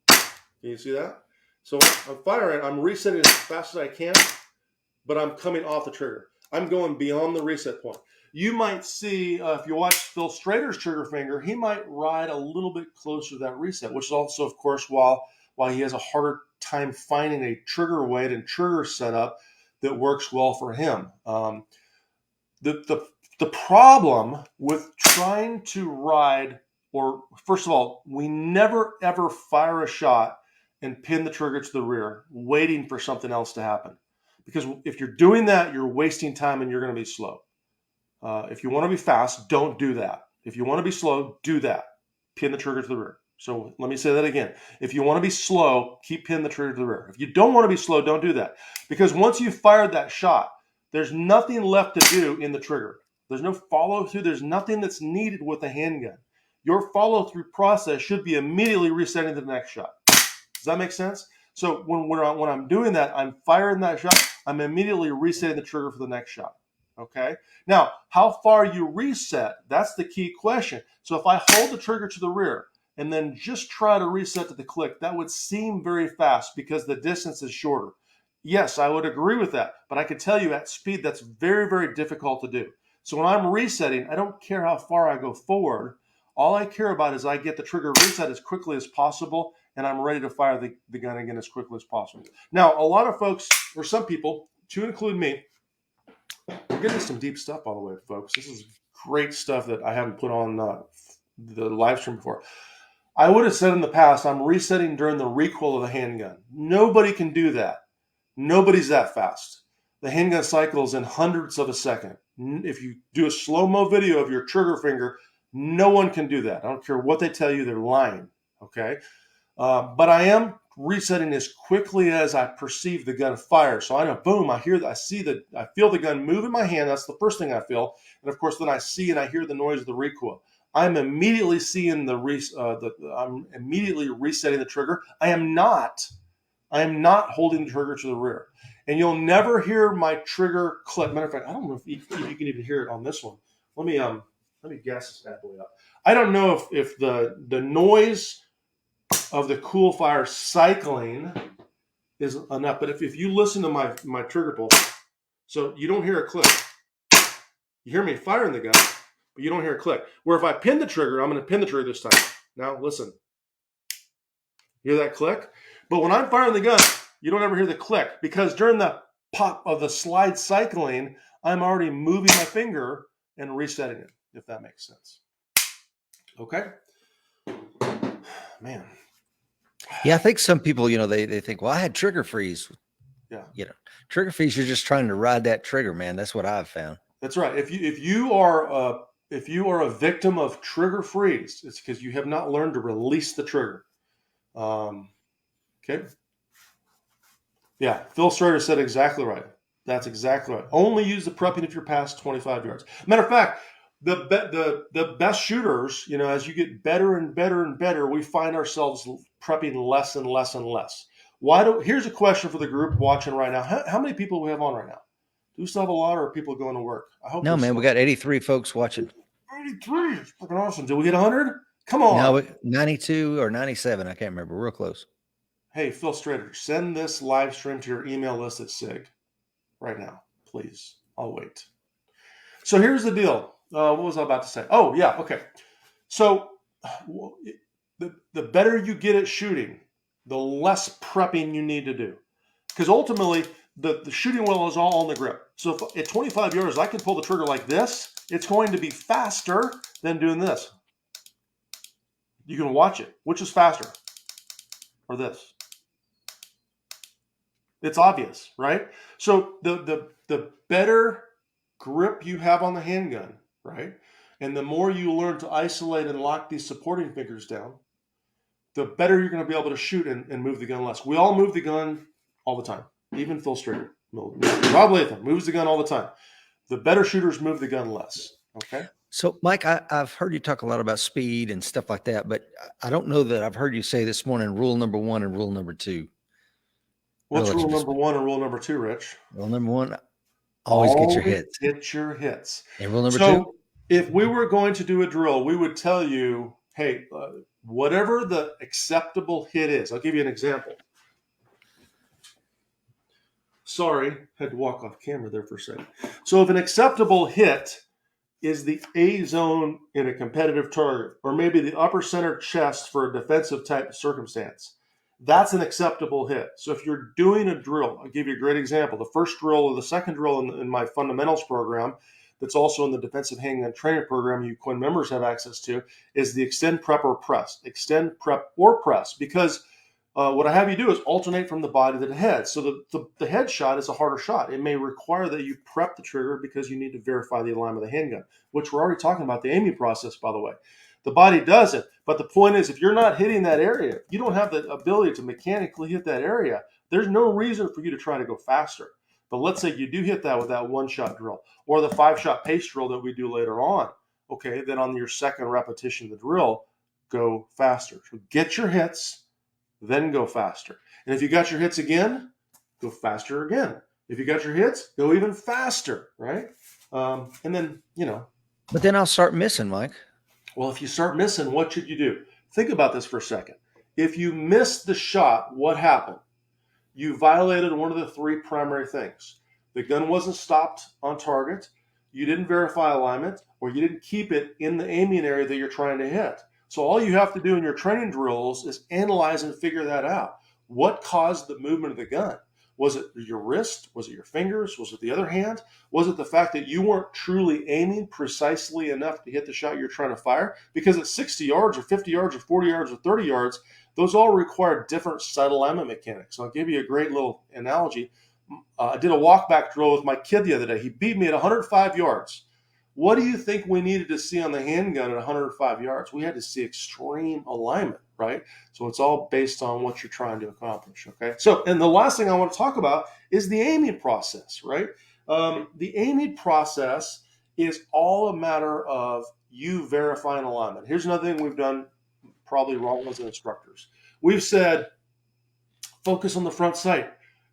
Can you see that? So I'm firing, I'm resetting as fast as I can, but I'm coming off the trigger. I'm going beyond the reset point. You might see, if you watch Phil Strader's trigger finger, he might ride a little bit closer to that reset, which is also, of course, why he has a harder time finding a trigger weight and trigger setup that works well for him. The problem with trying to ride, or first of all, we never ever fire a shot and pin the trigger to the rear, waiting for something else to happen. Because if you're doing that, you're wasting time and you're going to be slow. If you want to be fast, don't do that. If you want to be slow, do that. Pin the trigger to the rear. So let me say that again. If you want to be slow, keep pinning the trigger to the rear. If you don't want to be slow, don't do that. Because once you've fired that shot, there's nothing left to do in the trigger. There's no follow through. There's nothing that's needed with a handgun. Your follow through process should be immediately resetting to the next shot. Does that make sense? So when I'm doing that, I'm firing that shot, I'm immediately resetting the trigger for the next shot. Okay? Now, how far you reset, that's the key question. So if I hold the trigger to the rear, and then just try to reset to the click, that would seem very fast because the distance is shorter. Yes, I would agree with that, but I can tell you at speed that's very, very difficult to do. So when I'm resetting, I don't care how far I go forward. All I care about is I get the trigger reset as quickly as possible, and I'm ready to fire the gun again as quickly as possible. Now, a lot of folks, or some people, to include me, we're getting some deep stuff, by the way, folks. This is great stuff that I haven't put on the live stream before. I would have said in the past, I'm resetting during the recoil of the handgun. Nobody can do that. Nobody's that fast. The handgun cycles in hundredths of a second. If you do a slow-mo video of your trigger finger, no one can do that. I don't care what they tell you, they're lying, okay? But I am resetting as quickly as I perceive the gun fire. So I know, boom, I feel the gun move in my hand. That's the first thing I feel. And of course, then I see and I hear the noise of the recoil. I'm immediately seeing I'm immediately resetting the trigger. I am not holding the trigger to the rear. And you'll never hear my trigger click. Matter of fact, I don't know if you can even hear it on this one. Let me gas this bad boy up. I don't know if the noise of the Coolfire cycling is enough, but if you listen to my trigger pull, so you don't hear a click. You hear me firing the gun, but you don't hear a click. Where if I pin the trigger, I'm going to pin the trigger this time. Now listen. Hear that click? But when I'm firing the gun, you don't ever hear the click because during the pop of the slide cycling, I'm already moving my finger and resetting it, if that makes sense. Okay? Man. Yeah, I think some people, they think, well, I had trigger freeze. Yeah. Trigger freeze, you're just trying to ride that trigger, man. That's what I've found. That's right. If you are a victim of trigger freeze, it's because you have not learned to release the trigger. Okay. Yeah, Phil Strader said exactly right. That's exactly right. Only use the prepping if you're past 25 yards. Matter of fact, the best shooters, as you get better and better and better, we find ourselves prepping less and less and less. Here's a question for the group watching right now. How many people do we have on right now? Do we still have a lot, or are people going to work? I hope. No, man, we got 83 folks watching. 83. It's fucking awesome. Did we hit 100? Come on. No, 92 or 97. I can't remember. Real close. Hey, Phil Strader, send this live stream to your email list at SIG right now, please. I'll wait. So here's the deal. What was I about to say? Oh, yeah. Okay. So the better you get at shooting, the less prepping you need to do. Because ultimately, the shooting wheel is all on the grip. So if, at 25 yards, I can pull the trigger like this. It's going to be faster than doing this. You can watch it. Which is faster? Or this? It's obvious, right? So the better grip you have on the handgun, right? And the more you learn to isolate and lock these supporting fingers down, the better you're going to be able to shoot and move the gun less. We all move the gun all the time. Even Phil Strader. Rob Latham moves the gun all the time. The better shooters move the gun less. Okay? So, Mike, I've heard you talk a lot about speed and stuff like that, but I don't know that I've heard you say this morning rule number 1 and rule number 2. What's rule number 1 and rule number 2, Rich? Rule number 1, always get your hits. Get your hits. And rule number 2? If we were going to do a drill, we would tell you, hey, whatever the acceptable hit is. I'll give you an example. Sorry, had to walk off camera there for a second. So if an acceptable hit is the A zone in a competitive target, or maybe the upper center chest for a defensive type circumstance, that's an acceptable hit. So if you're doing a drill, I'll give you a great example. The first drill or the second drill in my fundamentals program, that's also in the defensive handgun training program you Quinn members have access to, is the extend, prep, or press. Extend, prep, or press, because what I have you do is alternate from the body to the head. So the head shot is a harder shot. It may require that you prep the trigger because you need to verify the alignment of the handgun, which we're already talking about the aiming process, by the way. The body does it, but the point is, if you're not hitting that area, you don't have the ability to mechanically hit that area, there's no reason for you to try to go faster. But let's say you do hit that with that 1-shot drill or the 5-shot pace drill that we do later on. Okay, then on your second repetition of the drill, go faster. So get your hits, then go faster. And if you got your hits again, go faster again. If you got your hits, go even faster, right? And then, But then I'll start missing, Mike. Well, if you start missing, what should you do? Think about this for a second. If you missed the shot, what happened? You violated one of the three primary things. The gun wasn't stopped on target, you didn't verify alignment, or you didn't keep it in the aiming area that you're trying to hit. So all you have to do in your training drills is analyze and figure that out. What caused the movement of the gun? Was it your wrist? Was it your fingers? Was it the other hand? Was it the fact that you weren't truly aiming precisely enough to hit the shot you're trying to fire? Because at 60 yards or 50 yards or 40 yards or 30 yards, those all require different sight alignment mechanics. So I'll give you a great little analogy. I did a walk back drill with my kid the other day. He beat me at 105 yards. What do you think we needed to see on the handgun at 105 yards? We had to see extreme alignment, right? So it's all based on what you're trying to accomplish, okay? So, and the last thing I want to talk about is the aiming process, right? The aiming process is all a matter of you verifying alignment. Here's another thing we've done probably wrong as instructors. We've said, focus on the front sight.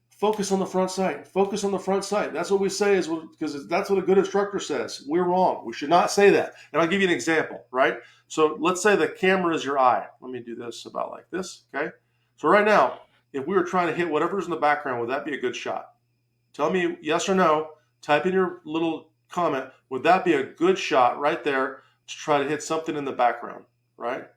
Focus on the front sight. Focus on the front sight. That's what we say is because that's what a good instructor says. We're wrong. We should not say that. And I'll give you an example, right? So let's say the camera is your eye. Let me do this about like this, okay? So right now, if we were trying to hit whatever's in the background, would that be a good shot? Tell me yes or no. Type in your little comment. Would that be a good shot right there to try to hit something in the background, right?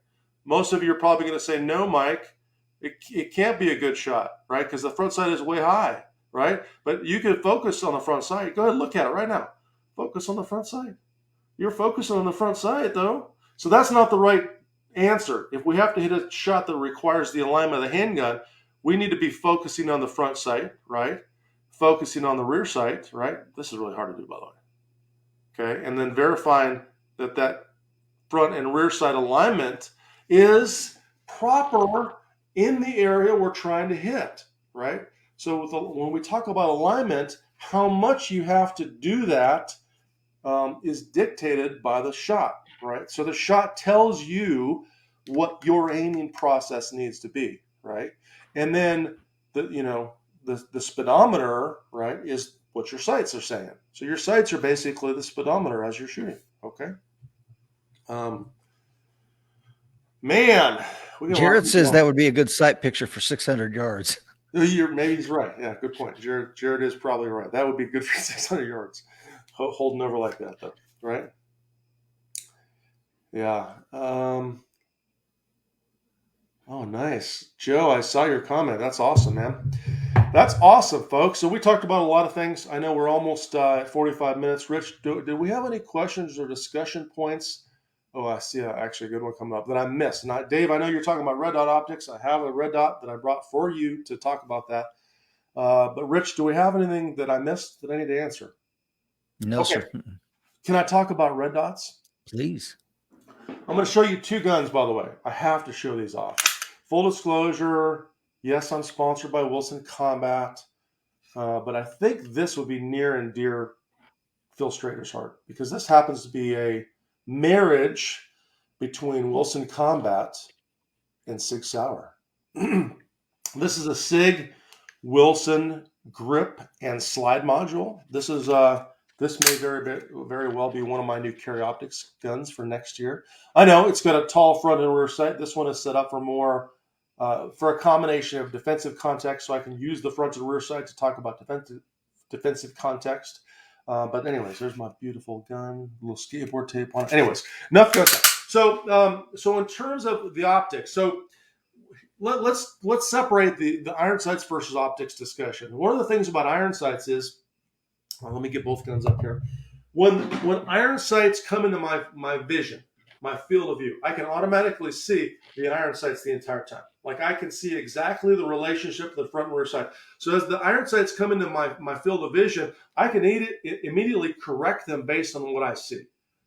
Most of you are probably going to say, no, Mike. It can't be a good shot, right? Because the front sight is way high, right? But you can focus on the front sight. Go ahead and look at it right now. Focus on the front sight. You're focusing on the front sight, though. So that's not the right answer. If we have to hit a shot that requires the alignment of the handgun, we need to be focusing on the front sight, right? Focusing on the rear sight, right? This is really hard to do, by the way. Okay, and then verifying that that front and rear sight alignment is proper in the area we're trying to hit, right? So when we talk about alignment, how much you have to do that is dictated by the shot, right? So the shot tells you what your aiming process needs to be, right? And then the speedometer, right, is what your sights are saying. So your sights are basically the speedometer as you're shooting, okay? Man, Jared says that would be a good sight picture for 600 yards. Maybe he's right. Yeah, good point. Jared is probably right. That would be good for 600 yards, holding over like that, though, right? Yeah. Oh, nice, Joe. I saw your comment. That's awesome, man. That's awesome, folks. So we talked about a lot of things. I know we're almost at 45 minutes. Rich, did we have any questions or discussion points? Oh, I see actually a good one coming up that I missed. Now, Dave, I know you're talking about red dot optics. I have a red dot that I brought for you to talk about that. But Rich, do we have anything that I missed that I need to answer? No, sir. Can I talk about red dots? Please. I'm going to show you two guns, by the way. I have to show these off. Full disclosure, yes, I'm sponsored by Wilson Combat. But I think this would be near and dear Phil Strader's heart because this happens to be a marriage between Wilson Combat and Sig Sauer. This is a Sig Wilson grip and slide module. This is this may very well be one of my new carry optics guns for next year. I know it's got a tall front and rear sight. This one is set up for more for a combination of defensive context, so I can use the front and rear sight to talk about defensive context. But anyways, there's my beautiful gun, little skateboard tape on it. Anyways, enough about that. So in terms of the optics, so let's separate the iron sights versus optics discussion. One of the things about iron sights is, let me get both guns up here. When iron sights come into my vision, my field of view, I can automatically see the iron sights the entire time. Like I can see exactly the relationship to the front and rear sight. So as the iron sights come into my field of vision, I can immediately correct them based on what I see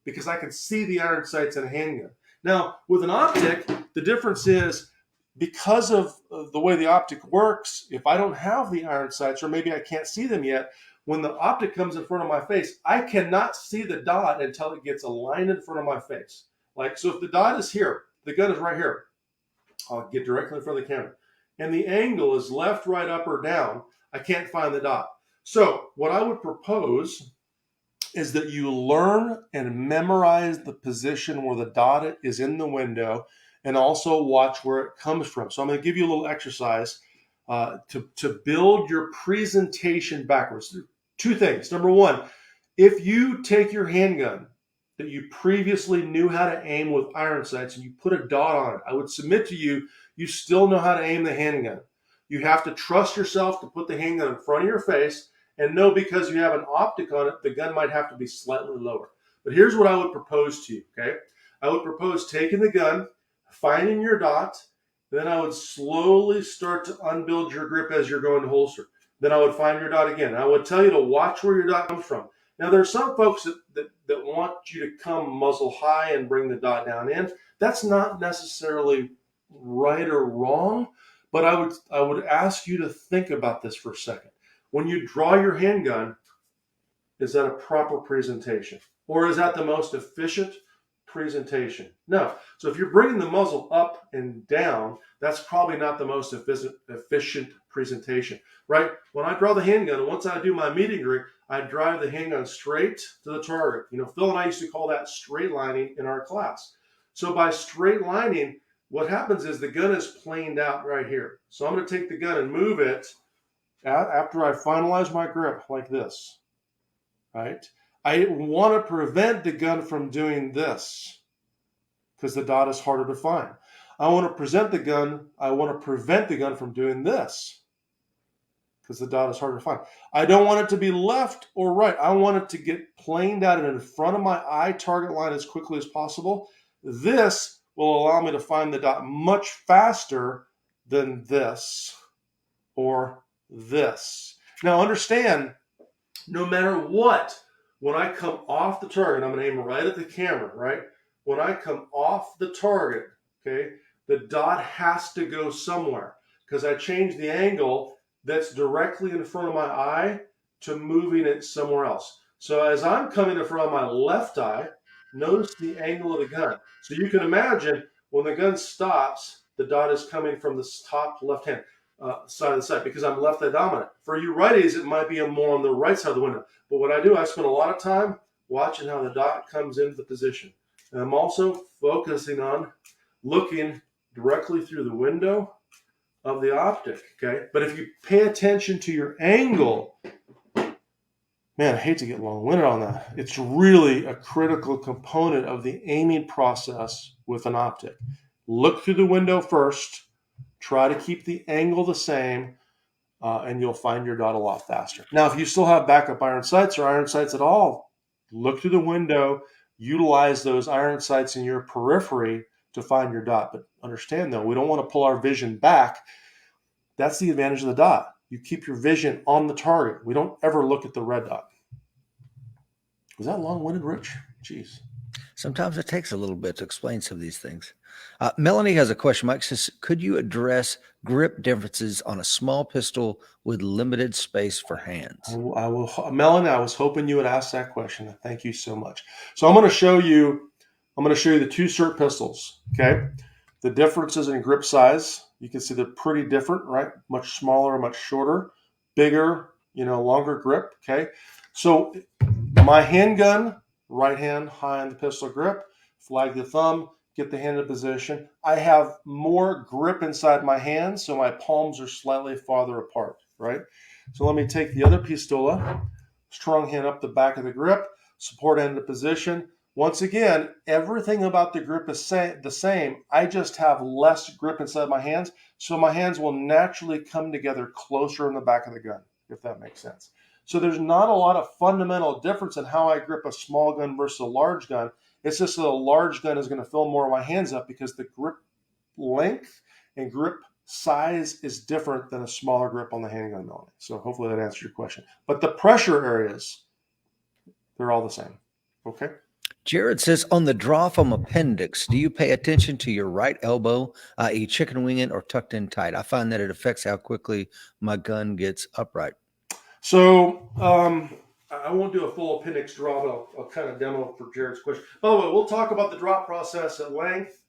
because I can see the iron sights in a handgun. Now, with an optic, the difference is because of the way the optic works, if I don't have the iron sights or maybe I can't see them yet, when the optic comes in front of my face, I cannot see the dot until it gets aligned in front of my face. Like, so if the dot is here, the gun is right here. I'll get directly in front of the camera. And the angle is left, right, up, or down. I can't find the dot. So what I would propose is that you learn and memorize the position where the dot is in the window and also watch where it comes from. So I'm going to give you a little exercise to build your presentation backwards. Two things. Number one, if you take your handgun that you previously knew how to aim with iron sights and you put a dot on it, I would submit to you, you still know how to aim the handgun. You have to trust yourself to put the handgun in front of your face and know because you have an optic on it, the gun might have to be slightly lower. But here's what I would propose to you, okay? I would propose taking the gun, finding your dot, then I would slowly start to unbuild your grip as you're going to holster. Then I would find your dot again. I would tell you to watch where your dot comes from. Now, there are some folks that want you to come muzzle high and bring the dot down in. That's not necessarily right or wrong, but I would ask you to think about this for a second. When you draw your handgun, is that a proper presentation? Or is that the most efficient presentation? No. So if you're bringing the muzzle up and down, that's probably not the most efficient presentation, right? When I draw the handgun, once I do my meeting rig, I drive the handgun straight to the target. You know, Phil and I used to call that straight lining in our class. So by straight lining, what happens is the gun is planed out right here. So I'm going to take the gun and move it after I finalize my grip like this, right? I want to prevent the gun from doing this because the dot is harder to find. I want to prevent the gun from doing this because the dot is harder to find. I don't want it to be left or right. I want it to get planed out and in front of my eye target line as quickly as possible. This will allow me to find the dot much faster than this or this. Now understand, no matter what, when I come off the target, I'm going to aim right at the camera, right? When I come off the target, okay, the dot has to go somewhere because I changed the angle that's directly in front of my eye to moving it somewhere else. So as I'm coming in front of my left eye, notice the angle of the gun. So you can imagine when the gun stops, the dot is coming from the top left hand side of the sight because I'm left eye dominant. For you righties, it might be more on the right side of the window. But what I do, I spend a lot of time watching how the dot comes into the position. And I'm also focusing on looking directly through the window of the optic, okay? But if you pay attention to your angle, man, I hate to get long-winded on that. It's really a critical component of the aiming process with an optic. Look through the window first, try to keep the angle the same, and you'll find your dot a lot faster. Now, if you still have backup iron sights or iron sights at all, look through the window, utilize those iron sights in your periphery to find your dot. But understand, though, we don't want to pull our vision back. That's the advantage of the dot. You keep your vision on the target. We don't ever look at the red dot. Was that long-winded, Rich? Jeez. Sometimes it takes a little bit to explain some of these things. Melanie has a question. Mike says, could you address grip differences on a small pistol with limited space for hands? I will, Melanie, I was hoping you would ask that question. Thank you so much. So I'm going to show you the two SIRT pistols, okay? The differences in grip size, you can see they're pretty different, right? Much smaller, much shorter, bigger, longer grip, okay? So my handgun, right hand high on the pistol grip, flag the thumb, get the hand in position. I have more grip inside my hands, so my palms are slightly farther apart, right? So let me take the other pistola, strong hand up the back of the grip, support hand in position. Once again, everything about the grip is the same. I just have less grip inside my hands, so my hands will naturally come together closer in the back of the gun, if that makes sense. So there's not a lot of fundamental difference in how I grip a small gun versus a large gun. It's just that a large gun is going to fill more of my hands up because the grip length and grip size is different than a smaller grip on the handgun melody. So hopefully that answers your question. But the pressure areas, they're all the same. Okay? Jared says, on the draw from appendix, do you pay attention to your right elbow, i.e. chicken winging or tucked in tight? I find that it affects how quickly my gun gets upright. So I won't do a full appendix draw, but I'll kind of demo for Jared's question. By the way, we'll talk about the drop process at length.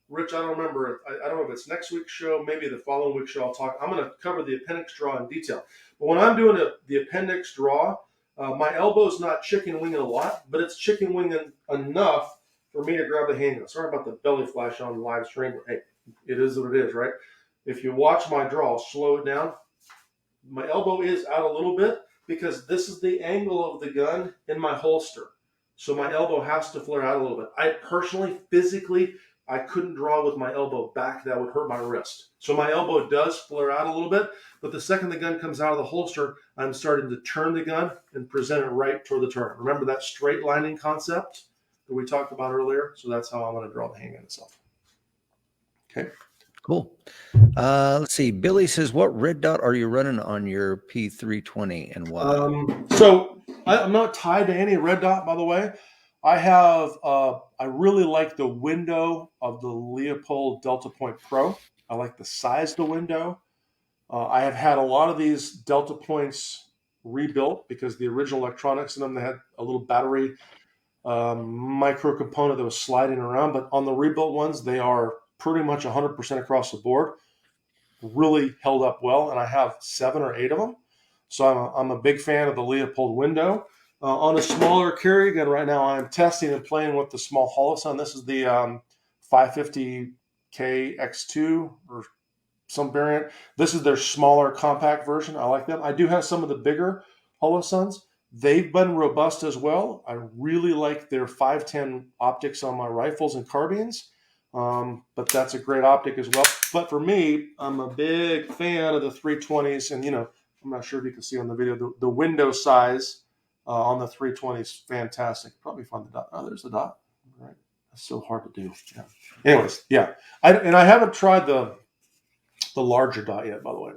Rich, I don't remember. I don't know if it's next week's show, maybe the following week's show. I'm going to cover the appendix draw in detail. But when I'm doing the appendix draw, my elbow's not chicken winging a lot, but it's chicken winging enough for me to grab the handgun. Sorry about the belly flash on live stream, but hey, it is what it is, right? If you watch my draw, slow it down. My elbow is out a little bit because this is the angle of the gun in my holster. So my elbow has to flare out a little bit. I personally, physically, I couldn't draw with my elbow back. That would hurt my wrist. So my elbow does flare out a little bit, but the second the gun comes out of the holster, I'm starting to turn the gun and present it right toward the turret. Remember that straight lining concept that we talked about earlier? So that's how I'm going to draw the handgun itself. Okay. Cool. Let's see. Billy says, what red dot are you running on your P320 and why? So I'm not tied to any red dot, by the way. I have, I really like the window of the Leopold Delta Point Pro. I like the size of the window. I have had a lot of these Delta Points rebuilt because the original electronics in them, they had a little battery micro component that was sliding around. But on the rebuilt ones, they are pretty much 100% across the board. Really held up well, and I have 7 or 8 of them. So I'm a big fan of the Leopold window. On a smaller carry gun right now, I'm testing and playing with the small holosun. This is the 550K X2 or some variant. This is their smaller compact version. I like them. I do have some of the bigger holosuns. They've been robust as well. I really like their 510 optics on my rifles and carbines. But that's a great optic as well. But for me, I'm a big fan of the 320s. And, I'm not sure if you can see on the video, the window size on the 320 is fantastic. Probably find the dot. Oh, there's the dot. All right. That's so hard to do. Yeah. Anyways, yeah. I haven't tried the larger dot yet, by the way.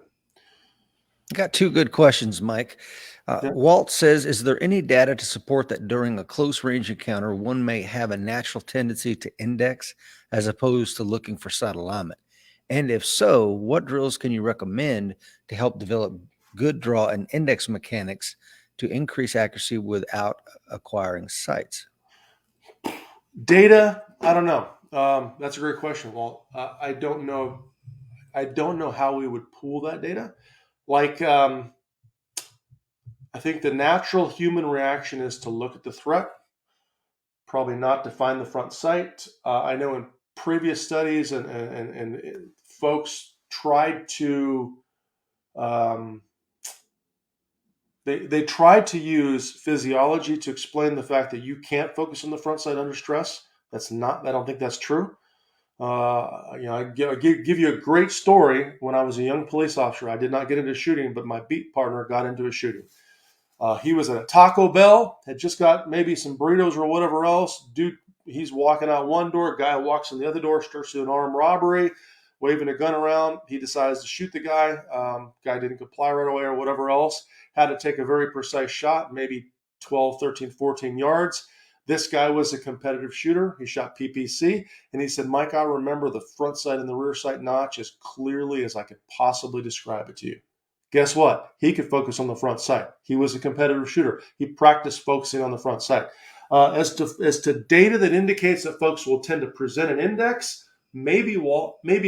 Got 2 good questions, Mike. Walt says, is there any data to support that during a close range encounter, one may have a natural tendency to index as opposed to looking for sight alignment? And if so, what drills can you recommend to help develop good draw and index mechanics to increase accuracy without acquiring sights? Data, I don't know. That's a great question, Walt. I don't know. I don't know how we would pool that data. Like, I think the natural human reaction is to look at the threat, probably not to find the front sight. I know in previous studies and folks tried to, they tried to use physiology to explain the fact that you can't focus on the front sight under stress. I don't think that's true. I give you a great story. When I was a young police officer, I did not get into shooting, but my beat partner got into a shooting. He was at a Taco Bell, had just got maybe some burritos or whatever else. Dude, he's walking out one door. Guy walks in the other door, starts to an armed robbery, waving a gun around. He decides to shoot the guy. Guy didn't comply right away or whatever else. Had to take a very precise shot, maybe 12, 13, 14 yards. This guy was a competitive shooter. He shot PPC, and he said, Mike, I remember the front sight and the rear sight notch as clearly as I could possibly describe it to you. Guess what? He could focus on the front sight. He was a competitive shooter. He practiced focusing on the front sight. As to data that indicates that folks will tend to present an index, maybe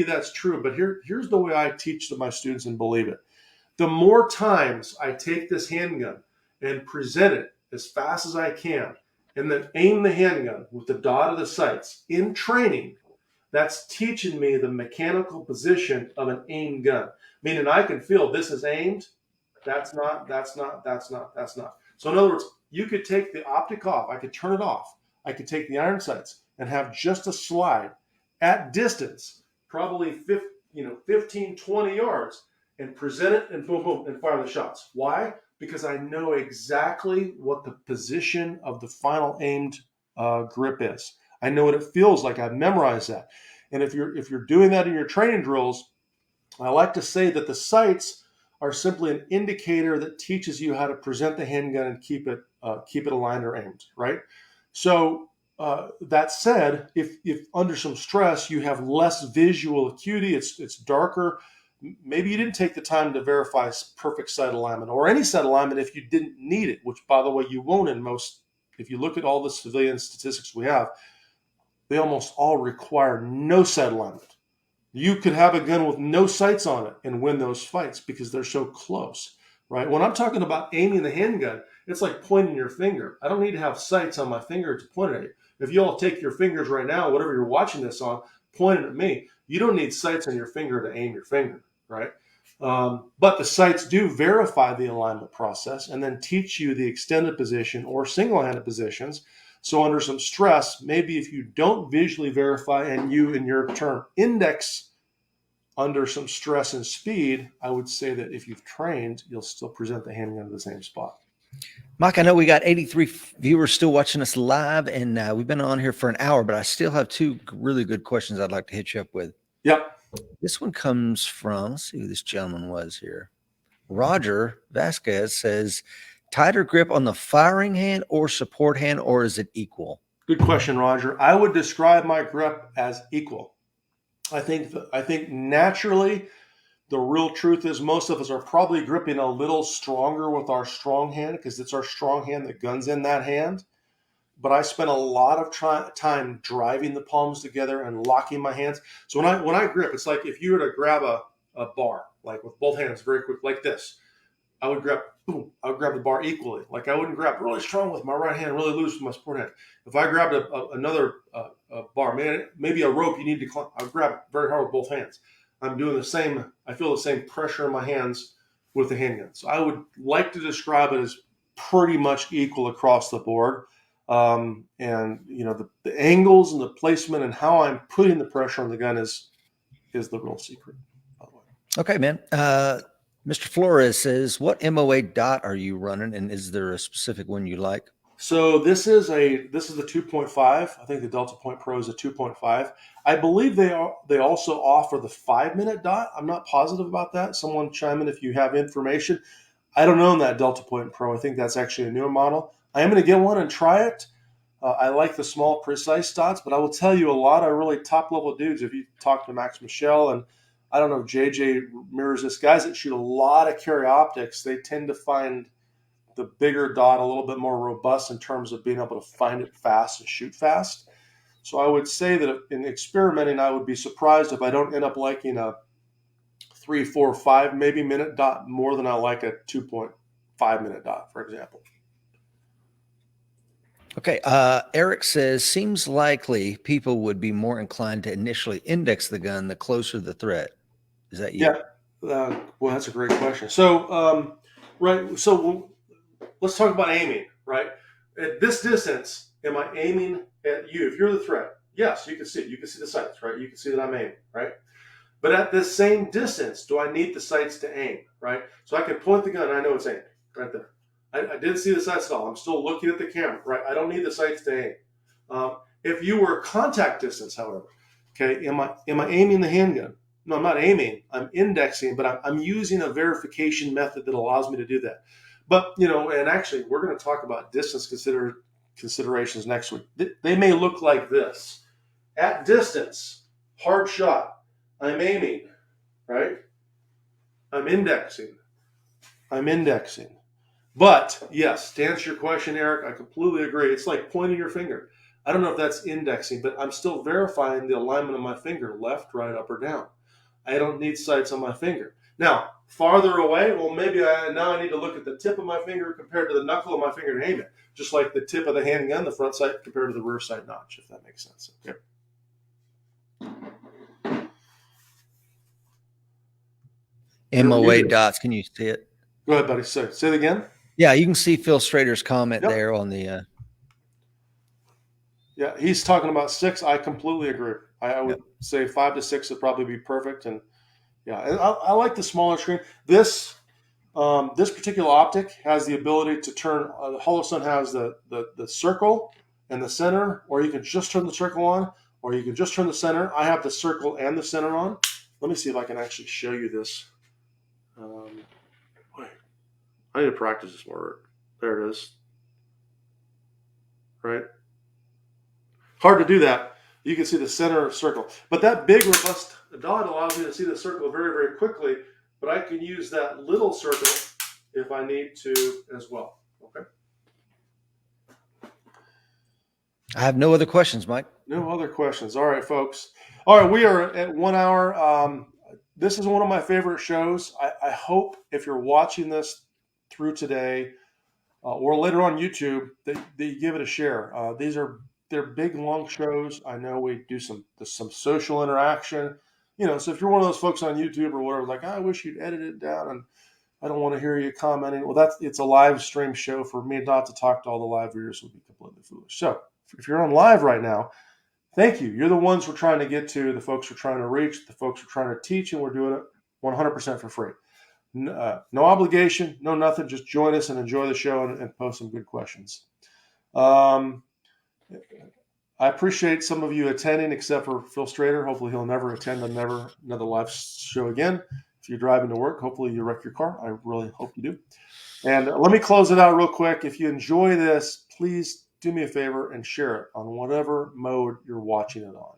that's true, but here's the way I teach to my students and believe it. The more times I take this handgun and present it as fast as I can, and then aim the handgun with the dot of the sights in training, that's teaching me the mechanical position of an aimed gun. Meaning I can feel this is aimed, that's not. So in other words, you could take the optic off, I could turn it off, I could take the iron sights and have just a slide at distance, probably 15, 20 yards, and present it and boom, boom, and fire the shots. Why? Because I know exactly what the position of the final aimed grip is. I know what it feels like. I've memorized that. And if you're doing that in your training drills, I like to say that the sights are simply an indicator that teaches you how to present the handgun and keep it aligned or aimed, right? So that said, if under some stress you have less visual acuity, it's darker. Maybe you didn't take the time to verify perfect sight alignment or any sight alignment if you didn't need it, which, by the way, you won't in most. If you look at all the civilian statistics we have, they almost all require no sight alignment. You could have a gun with no sights on it and win those fights because they're so close, right? When I'm talking about aiming the handgun, it's like pointing your finger. I don't need to have sights on my finger to point at it. If you all take your fingers right now, whatever you're watching this on, point it at me. You don't need sights on your finger to aim your finger, right? But the sights do verify the alignment process and then teach you the extended position or single-handed positions. So under some stress, maybe if you don't visually verify and you, in your turn, index under some stress and speed, I would say that if you've trained, you'll still present the handgun to the same spot. Mike, I know we got 83 viewers still watching us live, and we've been on here for an hour, but I still have two really good questions I'd like to hit you up with. Yep. This one comes from, let's see who this gentleman was here. Roger Vasquez says, tighter grip on the firing hand or support hand, or is it equal? Good question, Roger. I would describe my grip as equal. I think naturally, the real truth is most of us are probably gripping a little stronger with our strong hand because it's our strong hand, the gun's in that hand. But I spent a lot of time driving the palms together and locking my hands. So when I grip, it's like if you were to grab a bar, like with both hands very quick, like this, I would grab the bar equally. Like I wouldn't grab really strong with my right hand, really loose with my support hand. If I grabbed another bar, maybe a rope you need to climb, I'll grab it very hard with both hands. I'm doing the same. I feel the same pressure in my hands with the handgun. So I would like to describe it as pretty much equal across the board. And the angles and the placement and how I'm putting the pressure on the gun is the real secret, by the way. Okay, man. Mr. Flores says, what MOA dot are you running, and is there a specific one you like? So this is the 2.5. I think the Delta Point Pro is a 2.5. I believe they also offer the 5-minute dot. I'm not positive about that. Someone chime in if you have information. I don't own that Delta Point Pro. I think that's actually a newer model. I am going to get one and try it. I like the small, precise dots, but I will tell you a lot of really top-level dudes, if you talk to Max Michel, and I don't know if JJ mirrors this, guys that shoot a lot of carry optics, they tend to find the bigger dot a little bit more robust in terms of being able to find it fast and shoot fast. So I would say that in experimenting, I would be surprised if I don't end up liking a 3, 4, 5 maybe minute dot more than I like a 2.5 minute dot, for example. Okay. Eric says, seems likely people would be more inclined to initially index the gun the closer the threat. Is that you? Yeah. Well, that's a great question. So, right. So let's talk about aiming, right? At this distance, am I aiming at you? If you're the threat, yes, you can see it. You can see the sights, right? You can see that I'm aiming, right? But at this same distance, do I need the sights to aim, right? So I can point the gun and I know it's aimed right there. I didn't see the sights at all. I'm still looking at the camera, right? I don't need the sights to aim. If you were contact distance, however, okay, am I aiming the handgun? No, I'm not aiming. I'm indexing, but I'm using a verification method that allows me to do that. But, and actually, we're going to talk about distance considerations next week. They may look like this. At distance, hard shot, I'm aiming, right? I'm indexing. But, yes, to answer your question, Eric, I completely agree. It's like pointing your finger. I don't know if that's indexing, but I'm still verifying the alignment of my finger, left, right, up, or down. I don't need sights on my finger. Now, farther away, well, maybe now I need to look at the tip of my finger compared to the knuckle of my finger to aim it. Just like the tip of the handgun, the front sight compared to the rear sight notch, if that makes sense. Okay. MOA dots. Can you see it? Go ahead, buddy. Say it again. Yeah, you can see Phil Strader's comment there on the. Yeah, he's talking about 6. I completely agree. I would say 5 to 6 would probably be perfect. And yeah, I like the smaller screen. This particular optic has the ability to turn. The Holosun has the circle and the center, or you can just turn the circle on, or you can just turn the center. I have the circle and the center on. Let me see if I can actually show you this. Wait, I need to practice this more. There it is. Right. Hard to do that. You can see the center circle. But that big, robust dot allows me to see the circle very, very quickly. But I can use that little circle if I need to as well. Okay. I have no other questions, Mike. No other questions. All right, folks. All right, we are at 1 hour. This is one of my favorite shows. I hope if you're watching this through today or later on YouTube that you give it a share. These are they're big, long shows. I know we do some social interaction. So if you're one of those folks on YouTube or whatever, like, I wish you'd edit it down and I don't want to hear you commenting. Well, it's a live stream show. For me not to talk to all the live viewers would be completely foolish. So if you're on live right now, thank you. You're the ones we're trying to get to, the folks we're trying to reach, the folks we're trying to teach, and we're doing it 100% for free. No obligation, no nothing. Just join us and enjoy the show and post some good questions. I appreciate some of you attending, except for Phil Strader. Hopefully he'll never attend another live show again. If you're driving to work, hopefully you wreck your car. I really hope you do. And let me close it out real quick. If you enjoy this, please do me a favor and share it on whatever mode you're watching it on.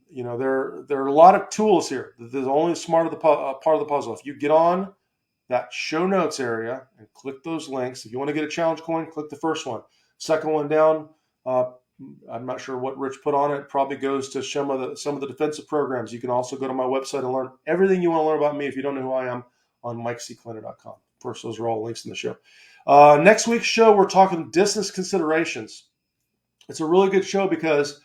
There are a lot of tools here. There's only part of the puzzle. If you get on that show notes area and click those links, if you want to get a challenge coin, click the first one. Second one down, I'm not sure what Rich put on it. Probably goes to some of the defensive programs. You can also go to my website and learn everything you want to learn about me if you don't know who I am on MikeSeeklander.com. First, those are all links in the show. Next week's show, we're talking distance considerations. It's a really good show because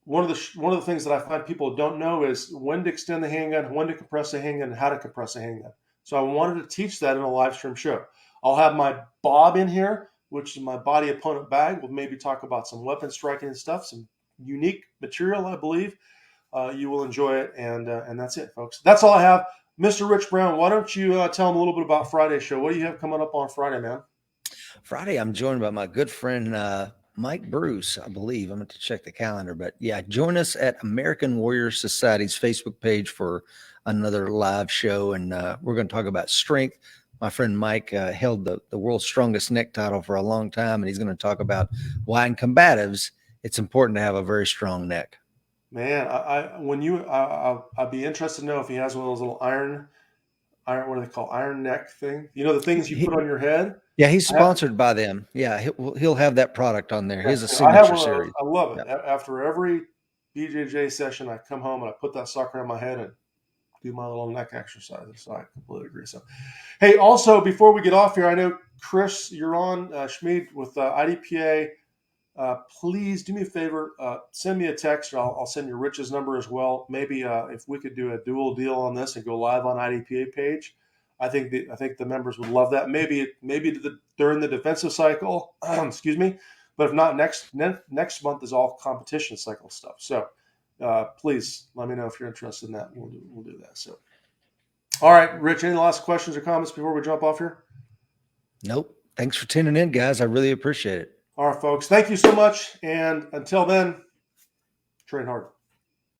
one of the things that I find people don't know is when to extend the handgun, when to compress the handgun, and how to compress a handgun. So I wanted to teach that in a live stream show. I'll have my Bob in here, which is my body opponent bag. We'll maybe talk about some weapon striking and stuff, some unique material, I believe. You will enjoy it, and that's it, folks. That's all I have. Mr. Rich Brown, why don't you tell them a little bit about Friday's show? What do you have coming up on Friday, man? Friday, I'm joined by my good friend Mike Bruce, I believe. I'm going to check the calendar, but yeah, join us at American Warrior Society's Facebook page for another live show, and we're going to talk about strength. My friend Mike held the world's strongest neck title for a long time, and he's going to talk about why in combatives it's important to have a very strong neck. Man, I'd be interested to know if he has one of those little iron, what do they call iron neck thing? The things you put on your head. Yeah, he's sponsored by them. Yeah, he'll have that product on there. He has a I have signature series. I love it. Yeah. After every BJJ session, I come home and I put that sucker on my head and do my little neck exercises. So I completely agree. So, hey, also before we get off here, I know Chris, you're on Schmid with IDPA. Please do me a favor. Send me a text. Or I'll send you Rich's number as well. Maybe if we could do a dual deal on this and go live on IDPA page, I think the members would love that. Maybe during the defensive cycle, excuse me. But if not, next month is all competition cycle stuff. So please let me know if you're interested in that. We'll do that. So, all right, Rich. Any last questions or comments before we jump off here? Nope. Thanks for tuning in, guys. I really appreciate it. All right, folks. Thank you so much. And until then, train hard.